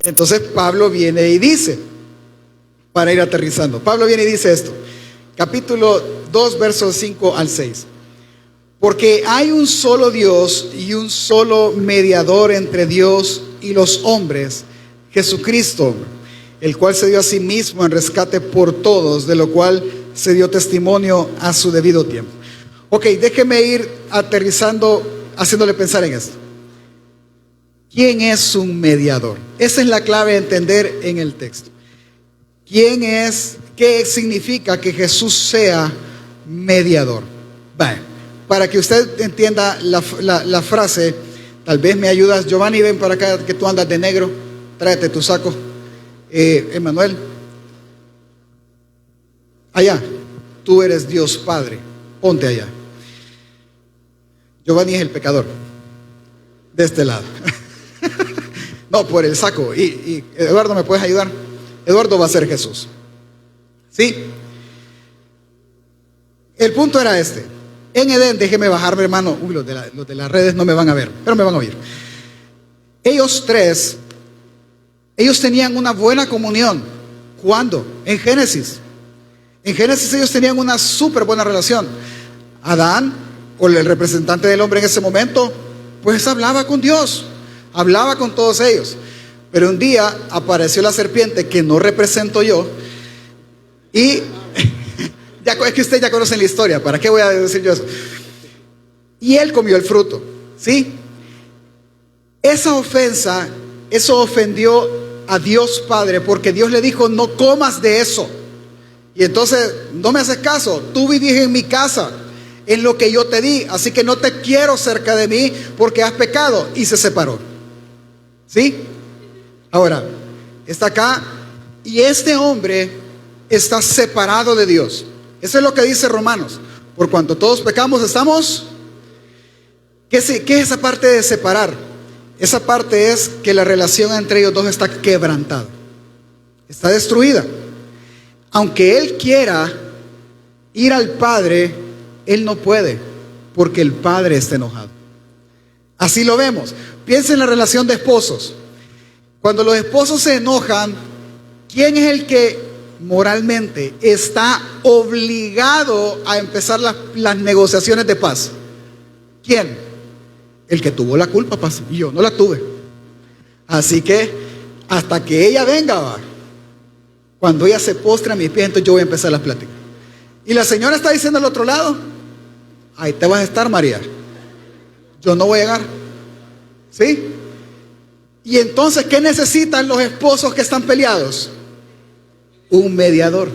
Entonces Pablo viene y dice, para ir aterrizando, Pablo viene y dice esto, capítulo 2, versos 5 al 6. Porque hay un solo Dios y un solo mediador entre Dios y los hombres, Jesucristo, el cual se dio a sí mismo en rescate por todos, de lo cual se dio testimonio a su debido tiempo. Ok, déjeme ir aterrizando, haciéndole pensar en esto. ¿Quién es un mediador? Esa es la clave a entender en el texto. ¿Quién es? ¿Qué significa que Jesús sea mediador? Para que usted entienda la frase, tal vez me ayudas. Giovanni, ven para acá que tú andas de negro. Tráete tu saco. Emanuel. Allá. Tú eres Dios Padre. Ponte allá. Giovanni es el pecador. De este lado. No, por el saco. Y Eduardo, ¿me puedes ayudar? Eduardo va a ser Jesús. ¿Sí? El punto era este. En Edén, déjeme bajarme, hermano. Uy, los de las redes no me van a ver, pero me van a oír. Ellos tres, ellos tenían una buena comunión. ¿Cuándo? En Génesis. En Génesis ellos tenían una súper buena relación. Adán, o el representante del hombre en ese momento, pues hablaba con Dios. Hablaba con todos ellos. Pero un día apareció la serpiente, que no represento yo, y es que ustedes ya conocen la historia, ¿para qué voy a decir yo eso? Y él comió el fruto, ¿sí? Esa ofensa, eso ofendió a Dios Padre, porque Dios le dijo, no comas de eso. Y entonces, no me haces caso, tú vivís en mi casa, en lo que yo te di, así que no te quiero cerca de mí, porque has pecado. Y se separó, ¿sí? Ahora, está acá, y este hombre está separado de Dios. Eso es lo que dice Romanos. Por cuanto todos pecamos, estamos... ¿Qué es esa parte de separar? Esa parte es que la relación entre ellos dos está quebrantada. Está destruida. Aunque él quiera ir al Padre, él no puede, porque el Padre está enojado. Así lo vemos. Piensa en la relación de esposos. Cuando los esposos se enojan, ¿quién es el que moralmente está obligado a empezar las negociaciones de paz? ¿Quién? El que tuvo la culpa, paz, y yo no la tuve. Así que hasta que ella venga, cuando ella se postre a mis pies, entonces yo voy a empezar las pláticas. Y la señora está diciendo al otro lado, ahí te vas a estar, María, yo no voy a llegar. ¿Sí? Y entonces, ¿qué necesitan los esposos que están peleados? Un mediador.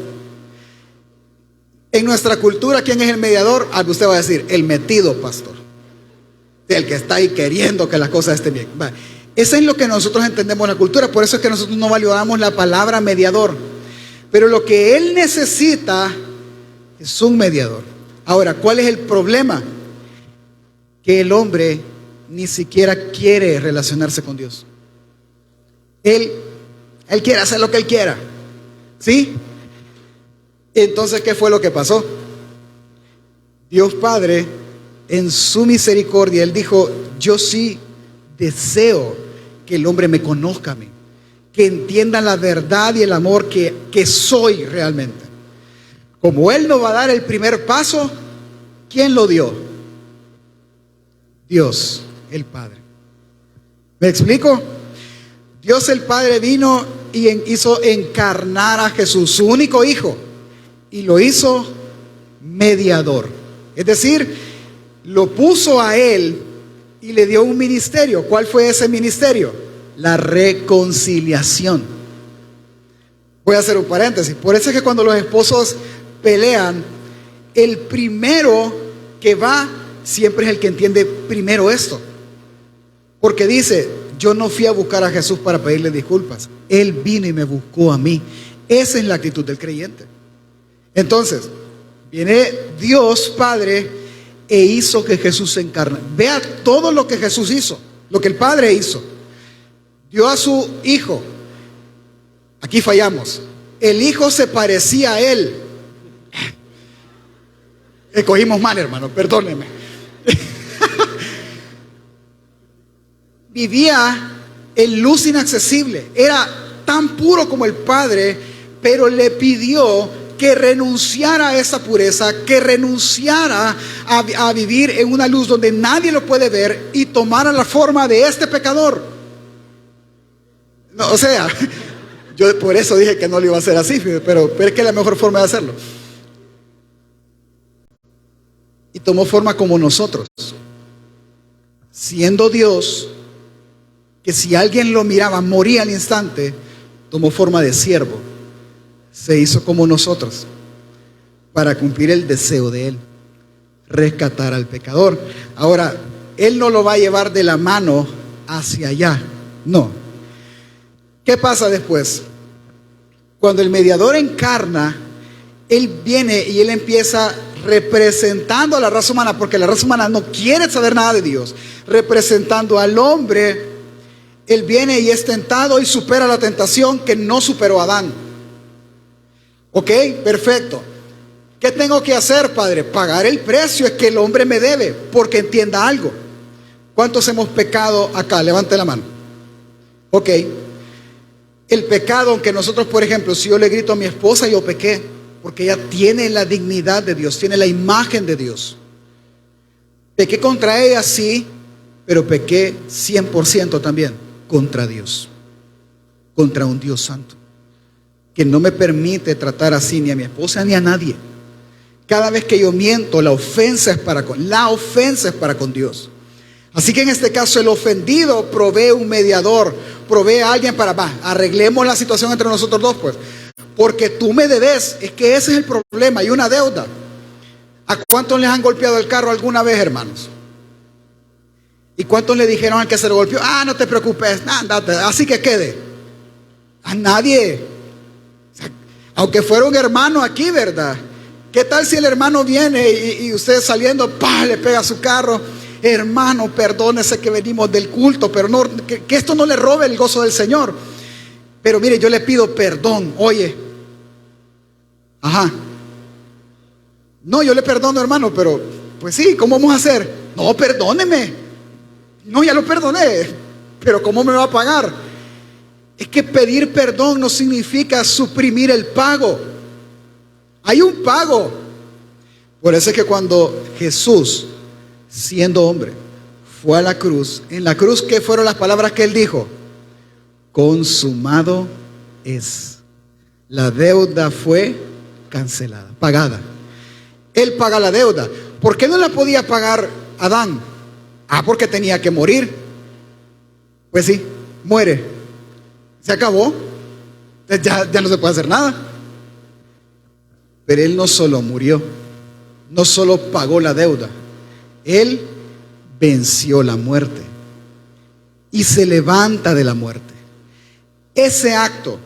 En nuestra cultura, ¿quién es el mediador? Algo usted va a decir, el metido, pastor. El que está ahí queriendo que las cosas estén bien. Eso es lo que nosotros entendemos en la cultura. Por eso es que nosotros no valoramos la palabra mediador. Pero lo que él necesita es un mediador. Ahora, ¿cuál es el problema? Que el hombre ni siquiera quiere relacionarse con Dios. Él quiere hacer lo que él quiera. ¿Sí? Entonces, ¿qué fue lo que pasó? Dios Padre, en su misericordia, él dijo, yo sí deseo que el hombre me conozca a mí, que entienda la verdad y el amor que soy realmente. Como él no va a dar el primer paso, ¿quién lo dio? Dios, el Padre. ¿Me explico? Dios el Padre vino y hizo encarnar a Jesús, su único hijo, y lo hizo mediador. Es decir, lo puso a él y le dio un ministerio. ¿Cuál fue ese ministerio? La reconciliación. Voy a hacer un paréntesis. Por eso es que cuando los esposos pelean, el primero que va siempre es el que entiende primero esto. Porque dice, yo no fui a buscar a Jesús para pedirle disculpas. Él vino y me buscó a mí. Esa es la actitud del creyente. Entonces, viene Dios Padre e hizo que Jesús se encarne. Vea todo lo que Jesús hizo, lo que el Padre hizo. Dio a su Hijo. Aquí fallamos. El Hijo se parecía a Él. Escogimos mal, hermano, perdóneme. Vivía en luz inaccesible. Era tan puro como el Padre, pero le pidió que renunciara a esa pureza, que renunciara a vivir en una luz donde nadie lo puede ver y tomara la forma de este pecador. No, o sea, yo por eso dije que no lo iba a hacer así, pero es que es la mejor forma de hacerlo. Y tomó forma como nosotros, siendo Dios, que si alguien lo miraba moría al instante. Tomó forma de siervo, se hizo como nosotros para cumplir el deseo de Él, rescatar al pecador. Ahora, Él no lo va a llevar de la mano hacia allá, no. ¿Qué pasa después? Cuando el mediador encarna, Él viene y Él empieza representando a la raza humana, porque la raza humana no quiere saber nada de Dios, representando al hombre. Él viene y es tentado y supera la tentación que no superó Adán. Ok, perfecto. ¿Qué tengo que hacer, Padre? Pagar el precio es que el hombre me debe, porque entienda algo. ¿Cuántos hemos pecado acá? Levante la mano. Ok. El pecado, aunque nosotros, por ejemplo, si yo le grito a mi esposa, yo pequé, porque ella tiene la dignidad de Dios, tiene la imagen de Dios. Pequé contra ella, sí, pero pequé 100% también contra Dios, contra un Dios santo, que no me permite tratar así ni a mi esposa ni a nadie. Cada vez que yo miento, la ofensa es para con Dios. Así que en este caso el ofendido provee un mediador, provee a alguien para, arreglemos la situación entre nosotros dos, pues, porque tú me debes. Es que ese es el problema, hay una deuda. ¿A cuántos les han golpeado el carro alguna vez, hermanos? ¿Y cuántos le dijeron al que se lo golpeó? No te preocupes, andate, así que quede? A nadie. O sea, aunque fuera un hermano aquí, ¿verdad? ¿Qué tal si el hermano viene y usted saliendo, le pega a su carro? Hermano, perdónese que venimos del culto, pero no, que esto no le robe el gozo del Señor. Pero mire, yo le pido perdón. Oye, no, yo le perdono, hermano, pero pues sí, ¿cómo vamos a hacer? No, perdóneme. No, ya lo perdoné, pero ¿cómo me va a pagar? Es que pedir perdón no significa suprimir el pago. Hay un pago. Por eso es que cuando Jesús, siendo hombre, fue a la cruz, en la cruz, ¿qué fueron las palabras que Él dijo? Consumado es. La deuda fue cancelada, pagada. Él paga la deuda. ¿Por qué no la podía pagar Adán? Porque tenía que morir. Pues sí, muere. Se acabó. Ya no se puede hacer nada. Pero Él no solo murió, no solo pagó la deuda, Él venció la muerte y se levanta de la muerte. Ese acto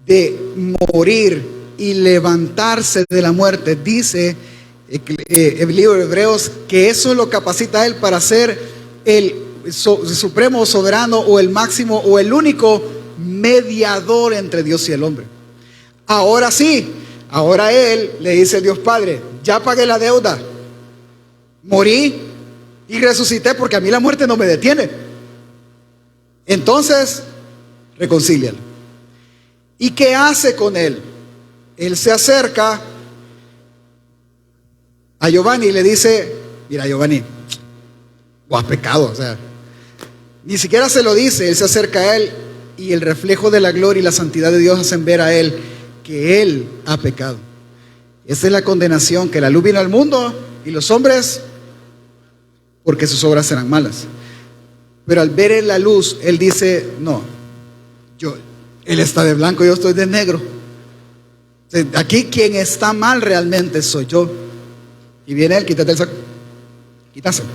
de morir y levantarse de la muerte, dice el libro de Hebreos, que eso lo capacita a Él para ser el supremo soberano o el máximo o el único mediador entre Dios y el hombre. Ahora sí, ahora Él le dice a Dios Padre: ya pagué la deuda, morí y resucité, porque a mí la muerte no me detiene. Entonces, reconcílialo. ¿Y qué hace con él? Él se acerca a Giovanni y le dice: mira, Giovanni, tú has pecado. O sea, ni siquiera se lo dice, él se acerca a él y el reflejo de la gloria y la santidad de Dios hacen ver a él que él ha pecado. Esta es la condenación, que la luz vino al mundo y los hombres, porque sus obras eran malas. Pero al ver en la luz, él dice: no, él está de blanco, yo estoy de negro. Aquí quien está mal realmente soy yo. Y viene él: quítate el saco, quításelo.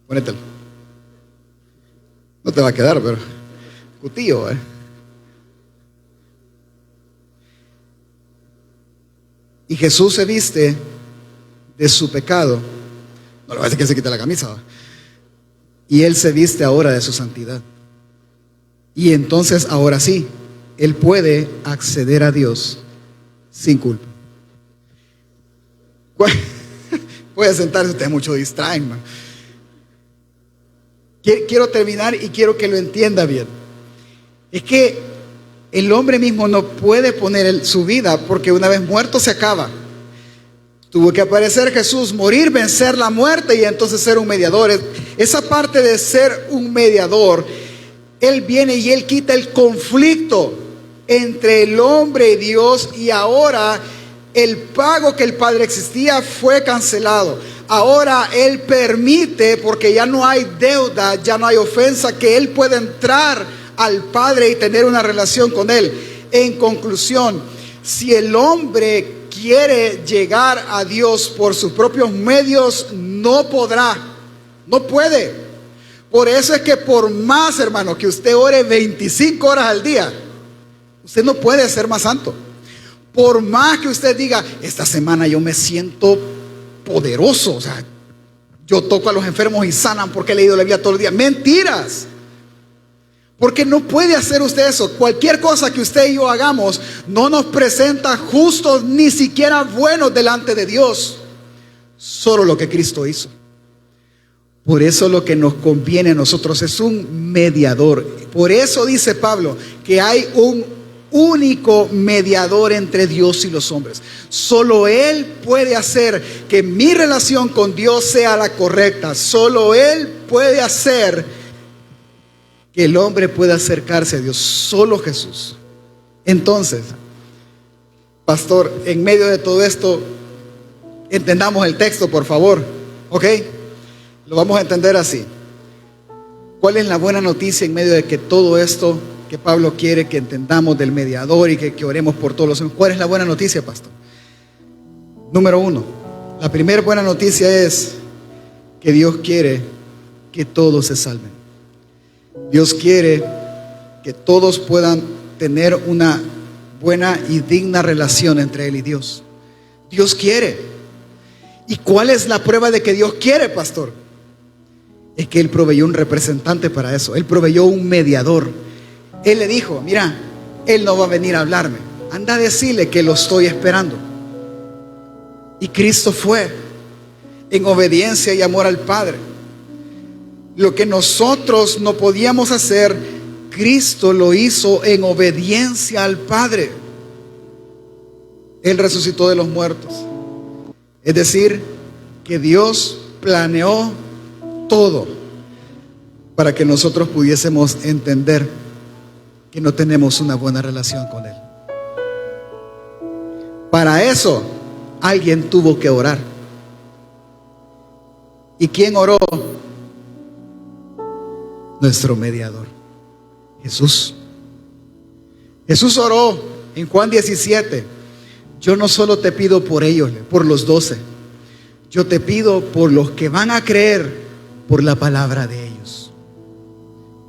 Ponételo. No te va a quedar, pero cutillo, Y Jesús se viste de su pecado. No le va a decir que se quite la camisa, ¿va? Y Él se viste ahora de su santidad. Y entonces, ahora sí, él puede acceder a Dios sin culpa. Puede sentarse, usted mucho distraen, man. Quiero terminar y quiero que lo entienda bien. Es que el hombre mismo no puede poner su vida, porque una vez muerto se acaba. Tuvo que aparecer Jesús, morir, vencer la muerte y entonces ser un mediador. Esa parte de ser un mediador, Él viene y Él quita el conflicto entre el hombre y Dios, y ahora el pago que el Padre existía fue cancelado. Ahora Él permite, porque ya no hay deuda, ya no hay ofensa, que Él pueda entrar al Padre y tener una relación con Él. En conclusión, si el hombre quiere llegar a Dios por sus propios medios, no podrá, no puede. Por eso es que por más, hermano, que usted ore 25 horas al día, usted no puede ser más santo. Por más que usted diga, esta semana yo me siento poderoso, o sea, yo toco a los enfermos y sanan porque he leído la Biblia todo el día. Mentiras. Porque no puede hacer usted eso. Cualquier cosa que usted y yo hagamos no nos presenta justos, ni siquiera buenos delante de Dios. Solo lo que Cristo hizo. Por eso lo que nos conviene a nosotros es un mediador. Por eso dice Pablo que hay un único mediador entre Dios y los hombres. Solo Él puede hacer que mi relación con Dios sea la correcta. Solo Él puede hacer que el hombre pueda acercarse a Dios. Solo Jesús. Entonces, pastor, en medio de todo esto, entendamos el texto, por favor. ¿Ok? Lo vamos a entender así. ¿Cuál es la buena noticia en medio de que todo esto que Pablo quiere que entendamos del mediador y que oremos por todos los hombres? ¿Cuál es la buena noticia, pastor? Número uno, la primera buena noticia es que Dios quiere que todos se salven. Dios quiere que todos puedan tener una buena y digna relación entre Él y Dios. Dios quiere. ¿Y cuál es la prueba de que Dios quiere, pastor? Es que Él proveyó un representante para eso. Él proveyó un mediador. Él le dijo, mira, Él no va a venir a hablarme. Anda a decirle que lo estoy esperando. Y Cristo fue en obediencia y amor al Padre. Lo que nosotros no podíamos hacer, Cristo lo hizo en obediencia al Padre. Él resucitó de los muertos. Es decir, que Dios planeó todo para que nosotros pudiésemos entender que no tenemos una buena relación con Él. Para eso, alguien tuvo que orar. ¿Y quién oró? Nuestro mediador, Jesús. Jesús oró en Juan 17. Yo no solo te pido por ellos, por los 12. Yo te pido por los que van a creer por la palabra de ellos.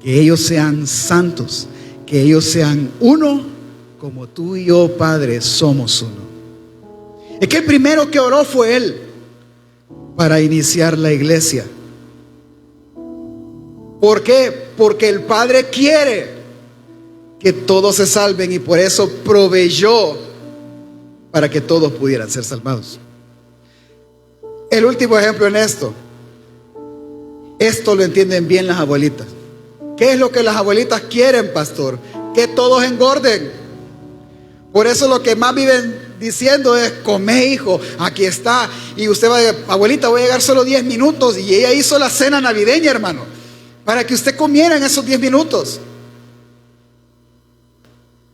Que ellos sean santos, que ellos sean uno, como tú y yo, Padre, somos uno. Es que el primero que oró fue Él para iniciar la iglesia. ¿Por qué? Porque el Padre quiere que todos se salven y por eso proveyó para que todos pudieran ser salvados. El último ejemplo en esto lo entienden bien las abuelitas. ¿Qué es lo que las abuelitas quieren, pastor? Que todos engorden. Por eso lo que más viven diciendo es, come, hijo, aquí está. Y usted va a decir, abuelita, voy a llegar solo 10 minutos. Y ella hizo la cena navideña, hermano, para que usted comiera en esos 10 minutos.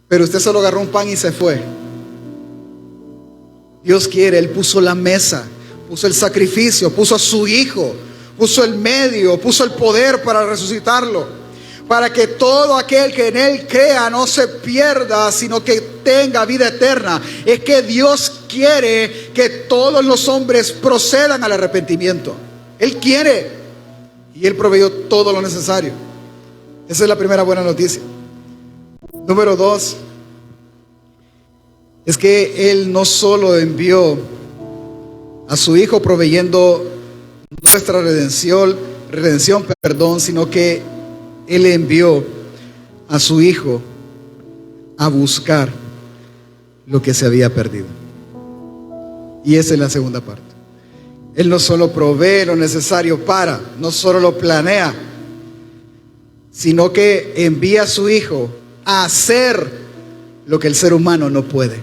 Pero usted solo agarró un pan y se fue. Dios quiere, Él puso la mesa, puso el sacrificio, puso a su hijo, puso el medio, puso el poder para resucitarlo, para que todo aquel que en Él crea no se pierda, sino que tenga vida eterna. Es que Dios quiere que todos los hombres procedan al arrepentimiento. Él quiere. Y Él proveyó todo lo necesario. Esa es la primera buena noticia. Número 2, es que Él no solo envió a su Hijo proveyendo nuestra redención, sino que Él envió a su Hijo a buscar lo que se había perdido. Y esa es la segunda parte. Él no solo provee lo necesario para, no solo lo planea, sino que envía a su Hijo a hacer lo que el ser humano no puede: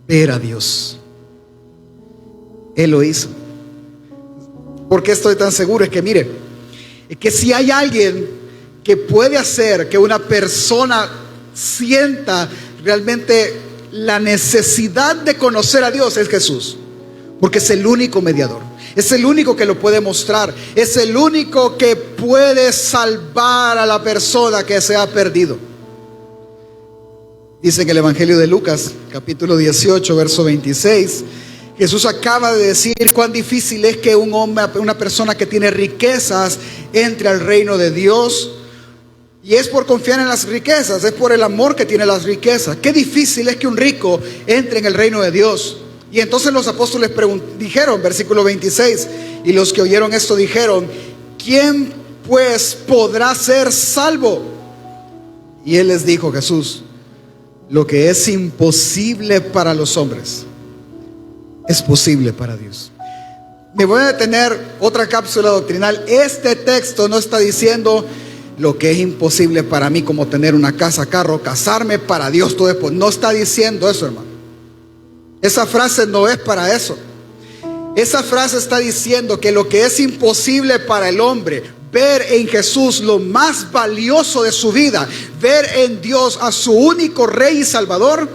ver a Dios. Él lo hizo. ¿Por qué estoy tan seguro? Es que mire, es que si hay alguien que puede hacer que una persona sienta realmente la necesidad de conocer a Dios, es Jesús. Porque es el único mediador, es el único que lo puede mostrar, es el único que puede salvar a la persona que se ha perdido. Dice en el Evangelio de Lucas, capítulo 18, verso 26, Jesús acaba de decir cuán difícil es que un hombre, una persona que tiene riquezas, entre al reino de Dios. Y es por confiar en las riquezas, es por el amor que tiene las riquezas. Qué difícil es que un rico entre en el reino de Dios. Y entonces los apóstoles dijeron, versículo 26, y los que oyeron esto dijeron: ¿quién pues podrá ser salvo? Y él les dijo, Jesús: lo que es imposible para los hombres es posible para Dios. Me voy a detener, otra cápsula doctrinal. Este texto no está diciendo lo que es imposible para mí, como tener una casa, carro, casarme. Para Dios todo es posible. No está diciendo eso, hermano. Esa frase no es para eso. Esa frase está diciendo que lo que es imposible para el hombre, ver en Jesús lo más valioso de su vida, ver en Dios a su único Rey y Salvador,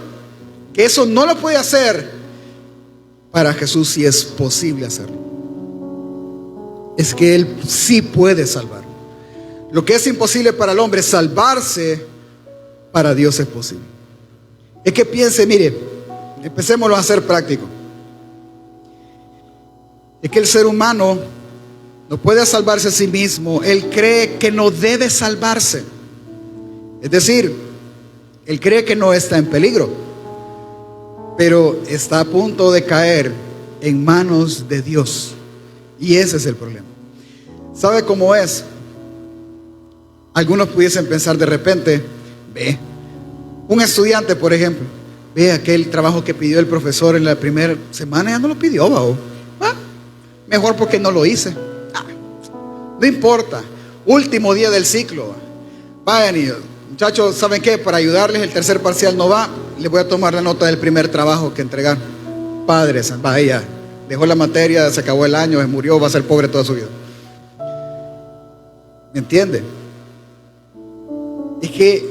que eso no lo puede hacer, para Jesús sí es posible hacerlo. Es que Él sí puede salvar. Lo que es imposible para el hombre, salvarse, para Dios es posible. Es que piense, mire, empecémoslo a hacer práctico. Es que el ser humano no puede salvarse a sí mismo. Él cree que no debe salvarse. Es decir, él cree que no está en peligro, pero está a punto de caer en manos de Dios. Y ese es el problema. ¿Sabe cómo es? Algunos pudiesen pensar de repente: ve, un estudiante, por ejemplo, ve aquel trabajo que pidió el profesor en la primera semana, ya no lo pidió, ¿va? Mejor porque no lo hice. No importa, último día del ciclo. Vayan y, muchachos, ¿saben qué? Para ayudarles, el tercer parcial no va, les voy a tomar la nota del primer trabajo que entregar. Padres, vaya, dejó la materia, se acabó el año, se murió, va a ser pobre toda su vida. ¿Me entiende? Es que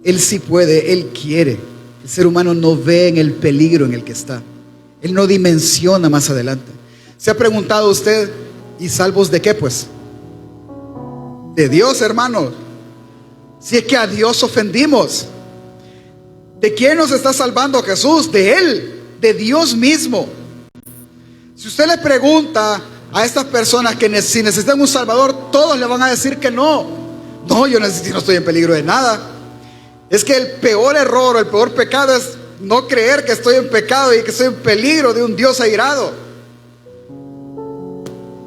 Él sí puede, Él quiere. El ser humano no ve en el peligro en el que está. Él no dimensiona más adelante. ¿Se ha preguntado usted, y salvos de qué pues? De Dios, hermanos. Si es que a Dios ofendimos. ¿De quién nos está salvando Jesús? De Él, de Dios mismo. Si usted le pregunta a estas personas que si necesitan un Salvador, todos le van a decir que no. No, yo no estoy en peligro de nada. Es que el peor error o el peor pecado es no creer que estoy en pecado y que estoy en peligro de un Dios airado.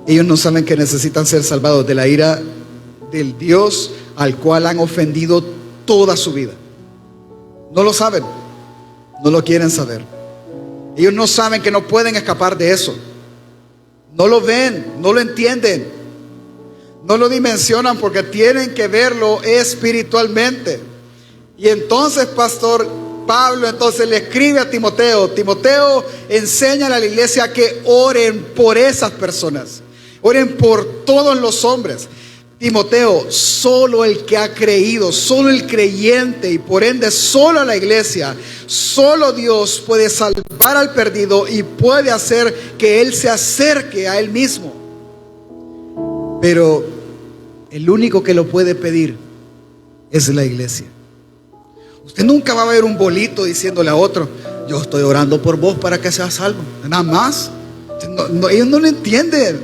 Ellos no saben que necesitan ser salvados de la ira del Dios al cual han ofendido toda su vida. No lo saben, no lo quieren saber. Ellos no saben que no pueden escapar de eso. No lo ven, no lo entienden, no lo dimensionan porque tienen que verlo espiritualmente. Y entonces, pastor Pablo entonces le escribe a Timoteo: Timoteo, enséñale a la iglesia que oren por esas personas, oren por todos los hombres. Timoteo, solo el que ha creído, solo el creyente, y por ende solo la iglesia, solo Dios puede salvar al perdido y puede hacer que él se acerque a él mismo. Pero el único que lo puede pedir es la iglesia. Usted nunca va a ver un bolito diciéndole a otro: yo estoy orando por vos para que seas salvo. Nada más. Ellos no lo entienden,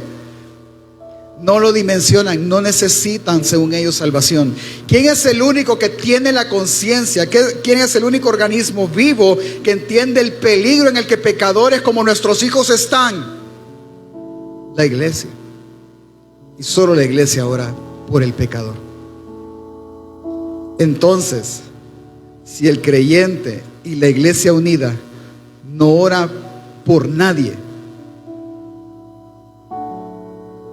no lo dimensionan, no necesitan según ellos salvación. ¿Quién es el único que tiene la conciencia? ¿Quién es el único organismo vivo que entiende el peligro en el que pecadores como nuestros hijos están? La iglesia. Y solo la iglesia ora por el pecador. Entonces, Si el creyente y la iglesia unida no ora por nadie,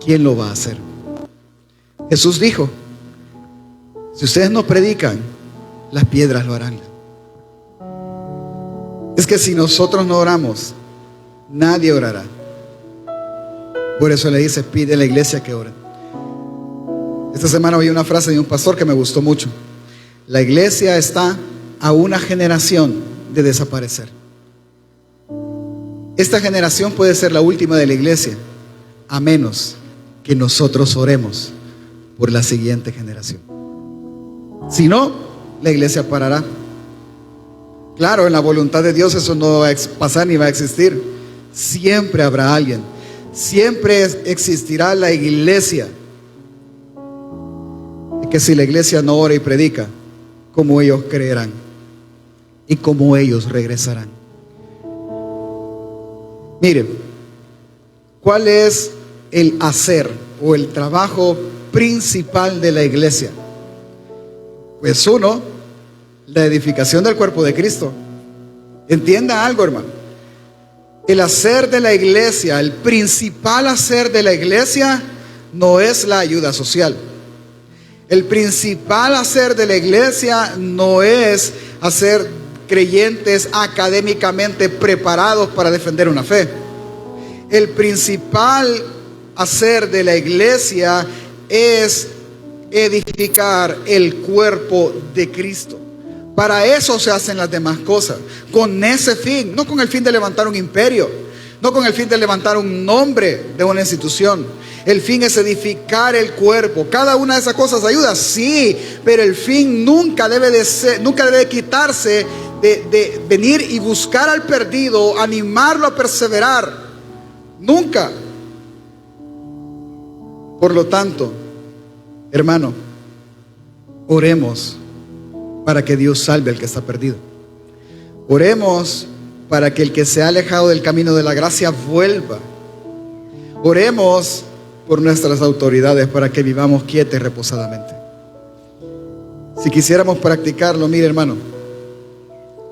¿quién lo va a hacer? Jesús dijo: si ustedes no predican, las piedras lo harán. Es que si nosotros no oramos, nadie orará. Por eso le dice: pide a la iglesia que oren. Esta semana oí una frase de un pastor que me gustó mucho: la iglesia está a una generación de desaparecer. Esta generación puede ser la última de la iglesia, a menos que nosotros oremos por la siguiente generación. Si no, la iglesia parará. Claro, en la voluntad de Dios eso no va a pasar ni va a existir. Siempre habrá alguien, siempre existirá la iglesia. Y que si la iglesia no ora y predica, ¿cómo ellos creerán? ¿Y cómo ellos regresarán? Miren, ¿cuál es el hacer o el trabajo principal de la iglesia? Pues uno, la edificación del cuerpo de Cristo. Entienda algo, hermano. El hacer de la iglesia, el principal hacer de la iglesia, no es la ayuda social. El principal hacer de la iglesia no es hacer creyentes académicamente preparados para defender una fe. El principal hacer de la iglesia es edificar el cuerpo de Cristo. Para eso se hacen las demás cosas, con ese fin, no con el fin de levantar un imperio, no con el fin de levantar un nombre de una institución. El fin es edificar el cuerpo. Cada una de esas cosas ayuda, sí, pero el fin nunca debe de quitarse de venir y buscar al perdido, animarlo a perseverar. Nunca. Por lo tanto, hermano, oremos para que Dios salve al que está perdido. Oremos para que el que se ha alejado del camino de la gracia vuelva. Oremos por nuestras autoridades para que vivamos quietos y reposadamente. Si quisiéramos practicarlo, mire, hermano,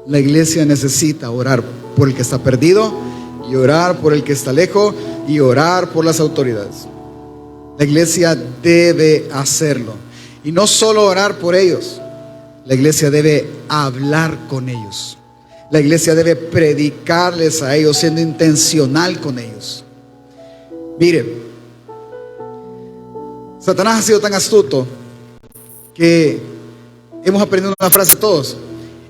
la iglesia necesita orar por el que está perdido y orar por el que está lejos y orar por las autoridades. La iglesia debe hacerlo. Y no solo orar por ellos. La iglesia debe hablar con ellos. La iglesia debe predicarles a ellos, siendo intencional con ellos. Mire, Satanás ha sido tan astuto que hemos aprendido una frase todos.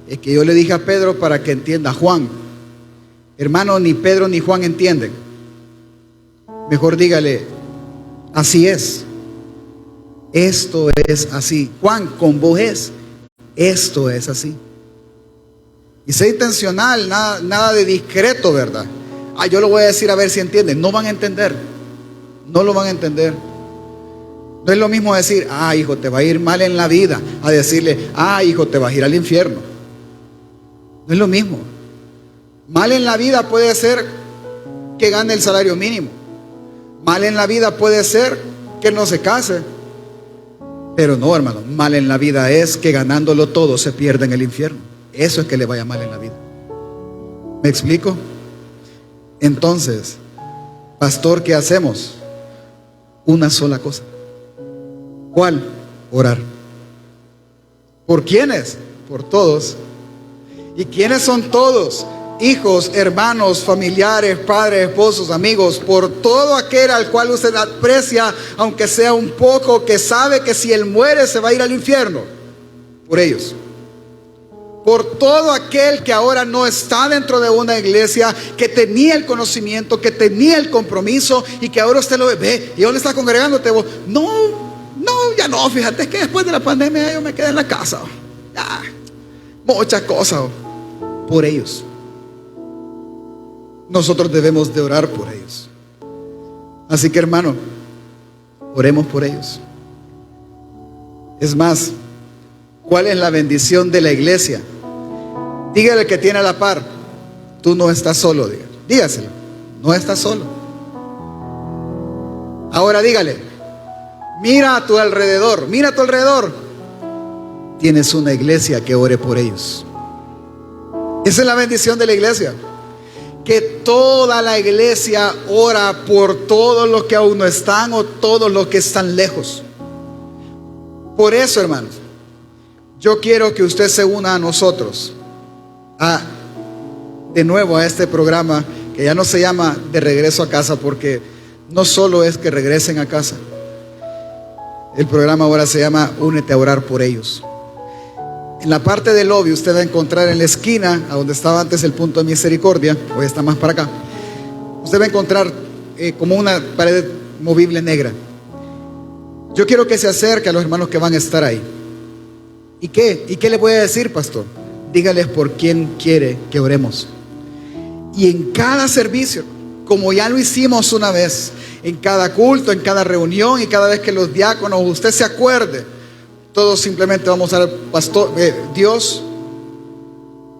Es que yo le dije a Pedro para que entienda a Juan. Hermano, ni Pedro ni Juan entienden. Mejor dígale: así es. Esto es así. Juan, con vos es. Esto es así. Y sea intencional, nada de discreto, ¿verdad? Yo lo voy a decir a ver si entienden. No van a entender. No lo van a entender. No es lo mismo decir: hijo, te va a ir mal en la vida, a decirle: hijo, te vas a ir al infierno. No es lo mismo. Mal en la vida puede ser que gane el salario mínimo. Mal en la vida puede ser que no se case. Pero no, hermano, mal en la vida es que ganándolo todo se pierda en el infierno. Eso es que le vaya mal en la vida. ¿Me explico? Entonces, pastor, ¿qué hacemos? Una sola cosa. ¿Cuál? Orar. ¿Por quiénes? Por todos. ¿Y quiénes son todos? Hijos, hermanos, familiares, padres, esposos, amigos, por todo aquel al cual usted aprecia, aunque sea un poco, que sabe que si él muere se va a ir al infierno. Por ellos. Por todo aquel que ahora no está dentro de una iglesia, que tenía el conocimiento, que tenía el compromiso y que ahora usted lo ve y ahora está congregándote. No, ya no, fíjate, es que después de la pandemia yo me quedé en la casa. Ya, muchas cosas. Por ellos. Nosotros debemos de orar por ellos. Así que, hermano, oremos por ellos. Es más, ¿cuál es la bendición de la iglesia? Dígale al que tiene a la par: tú no estás solo. Dígaselo, no estás solo. Ahora dígale: mira a tu alrededor, tienes una iglesia que ore por ellos. Esa es la bendición de la iglesia, que toda la iglesia ora por todos los que aún no están o todos los que están lejos. Por eso, hermanos, yo quiero que usted se una a nosotros, de nuevo a este programa que ya no se llama De Regreso a Casa, porque no solo es que regresen a casa. El programa ahora se llama Únete a orar por ellos. En la parte del lobby usted va a encontrar en la esquina, a donde estaba antes el punto de misericordia, hoy está más para acá, usted va a encontrar como una pared movible negra. Yo quiero que se acerque a los hermanos que van a estar ahí. ¿Y qué? ¿Y qué le voy a decir, pastor? Dígales por quién quiere que oremos. Y en cada servicio, como ya lo hicimos una vez, en cada culto, en cada reunión y cada vez que los diáconos, usted se acuerde, todos simplemente vamos a dar, pastor, Dios,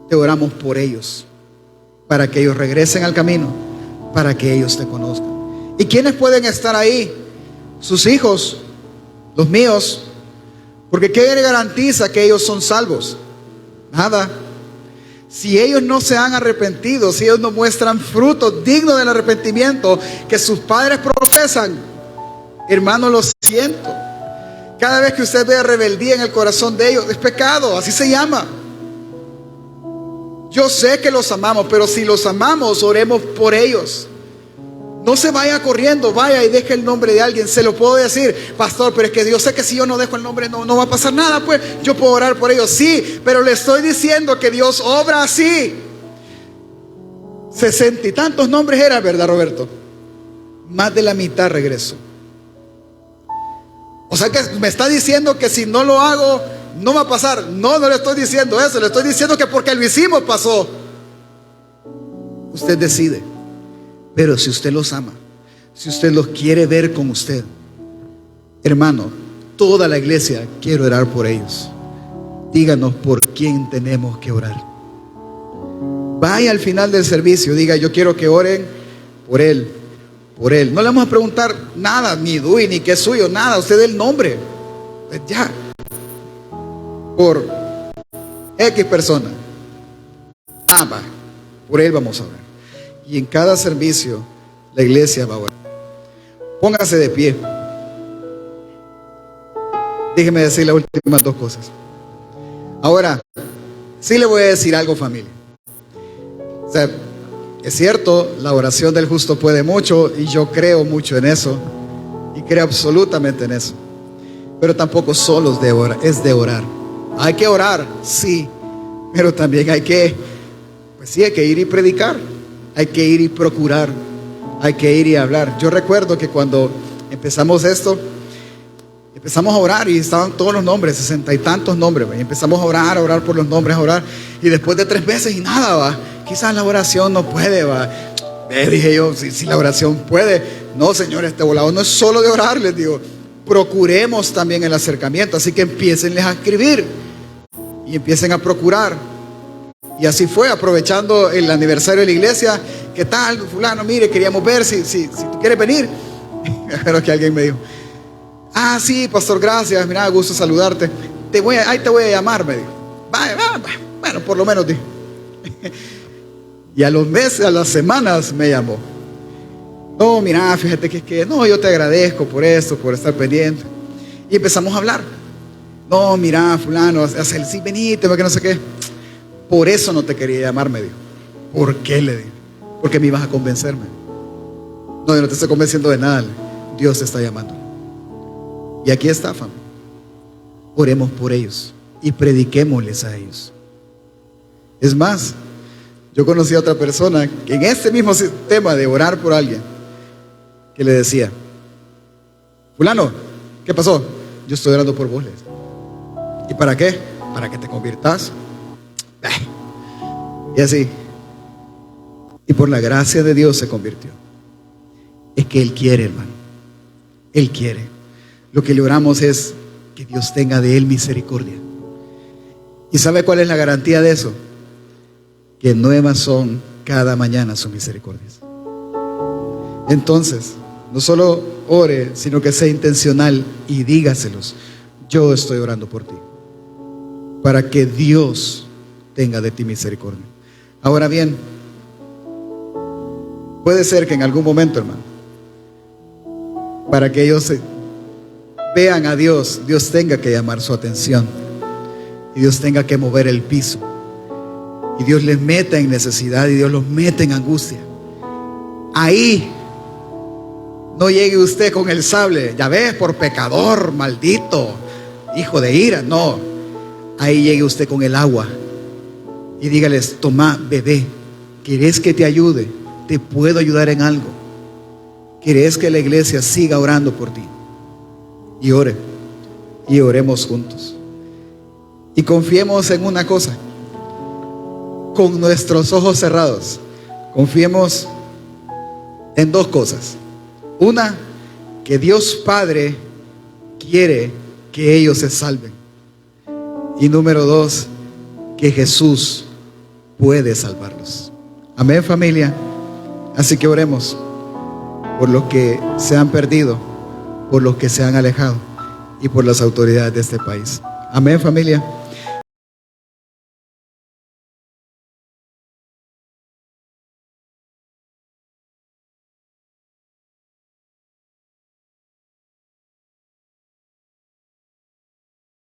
te oramos por ellos, para que ellos regresen al camino, para que ellos te conozcan. ¿Y quiénes pueden estar ahí? Sus hijos, los míos, porque ¿qué garantiza que ellos son salvos? Nada. Si ellos no se han arrepentido, si ellos no muestran frutos dignos del arrepentimiento que sus padres profesan, hermano, lo siento. Cada vez que usted vea rebeldía en el corazón de ellos, es pecado, así se llama. Yo sé que los amamos, pero si los amamos, oremos por ellos. No se vaya corriendo, vaya y deje el nombre de alguien. Se lo puedo decir, pastor, pero es que yo sé que si yo no dejo el nombre no va a pasar nada, pues yo puedo orar por ellos. Sí, pero le estoy diciendo que Dios obra así. 60 y tantos nombres era, ¿verdad, Roberto? Más de la mitad regresó. O sea que me está diciendo que si no lo hago no va a pasar. No le estoy diciendo eso, le estoy diciendo que porque lo hicimos pasó. Usted decide. Pero si usted los ama, si usted los quiere ver con usted, hermano, toda la iglesia quiere orar por ellos. Díganos por quién tenemos que orar. Vaya al final del servicio, diga, yo quiero que oren por él, por él. No le vamos a preguntar nada, ni Dui, ni qué es suyo, nada. Usted dé el nombre, pues ya. Por X persona. Va, por él vamos a orar. Y en cada servicio la iglesia va a orar. Póngase de pie. Déjeme decir las últimas dos cosas. Ahora, sí le voy a decir algo, familia. O sea, es cierto, la oración del justo puede mucho, y yo creo mucho en eso, y creo absolutamente en eso. Pero tampoco solo es de orar. Hay que orar, sí, pero también hay que ir y predicar. Hay que ir y procurar. Hay que ir y hablar. Yo recuerdo que cuando empezamos esto, empezamos a orar y estaban todos los nombres, 60 y tantos nombres, y empezamos a orar por los nombres, a orar, y después de 3 meses y nada, va. Quizás la oración no puede, va. Dije yo, si la oración puede. No, señor, este volado no es solo de orar, les digo. Procuremos también el acercamiento. Así que empiecenles a escribir y empiecen a procurar. Y así fue, aprovechando el aniversario de la iglesia. ¿Qué tal, fulano? Mire, queríamos ver si tú quieres venir. Pero que alguien me dijo, sí, pastor, gracias, mira, gusto saludarte. Ahí te voy a llamar, me dijo. Va. Bueno, por lo menos dijo. Y a los meses, a las semanas me llamó. No, mira, fíjate que no, yo te agradezco por esto, por estar pendiente. Y empezamos a hablar. No, mira, fulano, sí, venite, que no sé qué. Por eso no te quería llamar, me dijo. ¿Por qué? Le digo. Porque me ibas a convencerme. No, yo no te estoy convenciendo de nada. Dios te está llamando. Y aquí está, familia. Oremos por ellos y prediquémosles a ellos. Es más, yo conocí a otra persona que en este mismo sistema de orar por alguien, que le decía, fulano, ¿qué pasó? Yo estoy orando por vos. ¿Y para qué? Para que te conviertas. Y así. Y por la gracia de Dios se convirtió. Es que Él quiere, hermano. Él quiere. Lo que le oramos es que Dios tenga de Él misericordia. ¿Y sabe cuál es la garantía de eso? Que nuevas son cada mañana sus misericordias. Entonces, no solo ore, sino que sea intencional y dígaselos. Yo estoy orando por ti. para que Dios tenga de ti misericordia. Ahora bien, puede ser que en algún momento, hermano, para que ellos vean a Dios, Dios tenga que llamar su atención y Dios tenga que mover el piso y Dios les meta en necesidad y Dios los meta en angustia. Ahí no llegue usted con el sable, ya ves, por pecador, maldito, hijo de ira. No, ahí llegue usted con el agua y dígales: toma, bebé, ¿quieres que te ayude? ¿Te puedo ayudar en algo? ¿Quieres que la iglesia siga orando por ti? Y ore, y oremos juntos. Y confiemos en una cosa, con nuestros ojos cerrados, confiemos en dos cosas. Una, que Dios Padre quiere que ellos se salven. Y número dos, que Jesús puede salvarlos. Amén, familia. Así que oremos por los que se han perdido, por los que se han alejado y por las autoridades de este país. Amén, familia.